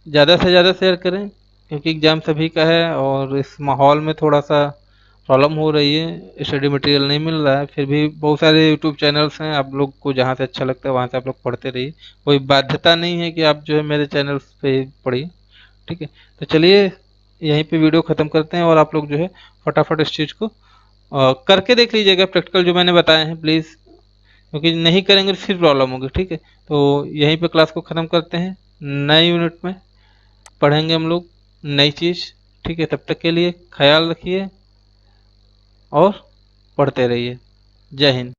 ज़्यादा से ज़्यादा शेयर करें, क्योंकि एग्ज़ाम सभी का है और इस माहौल में थोड़ा सा प्रॉब्लम हो रही है, स्टडी मटेरियल नहीं मिल रहा है। फिर भी बहुत सारे यूट्यूब चैनल्स हैं, आप लोग को जहाँ से अच्छा लगता है वहाँ से आप लोग पढ़ते रहिए। कोई बाध्यता नहीं है कि आप जो है मेरे चैनल पे पढ़िए। ठीक है, तो चलिए यहीं पे वीडियो ख़त्म करते हैं, और आप लोग जो है फटाफट इस चीज़ को करके देख लीजिएगा, प्रैक्टिकल जो मैंने बताए हैं प्लीज़, क्योंकि नहीं करेंगे तो फिर प्रॉब्लम होगी। ठीक है, तो यहीं पे क्लास को ख़त्म करते हैं, नए यूनिट में पढ़ेंगे हम लोग नई चीज़। ठीक है, तब तक के लिए ख्याल रखिए और पढ़ते रहिए। जय हिंद।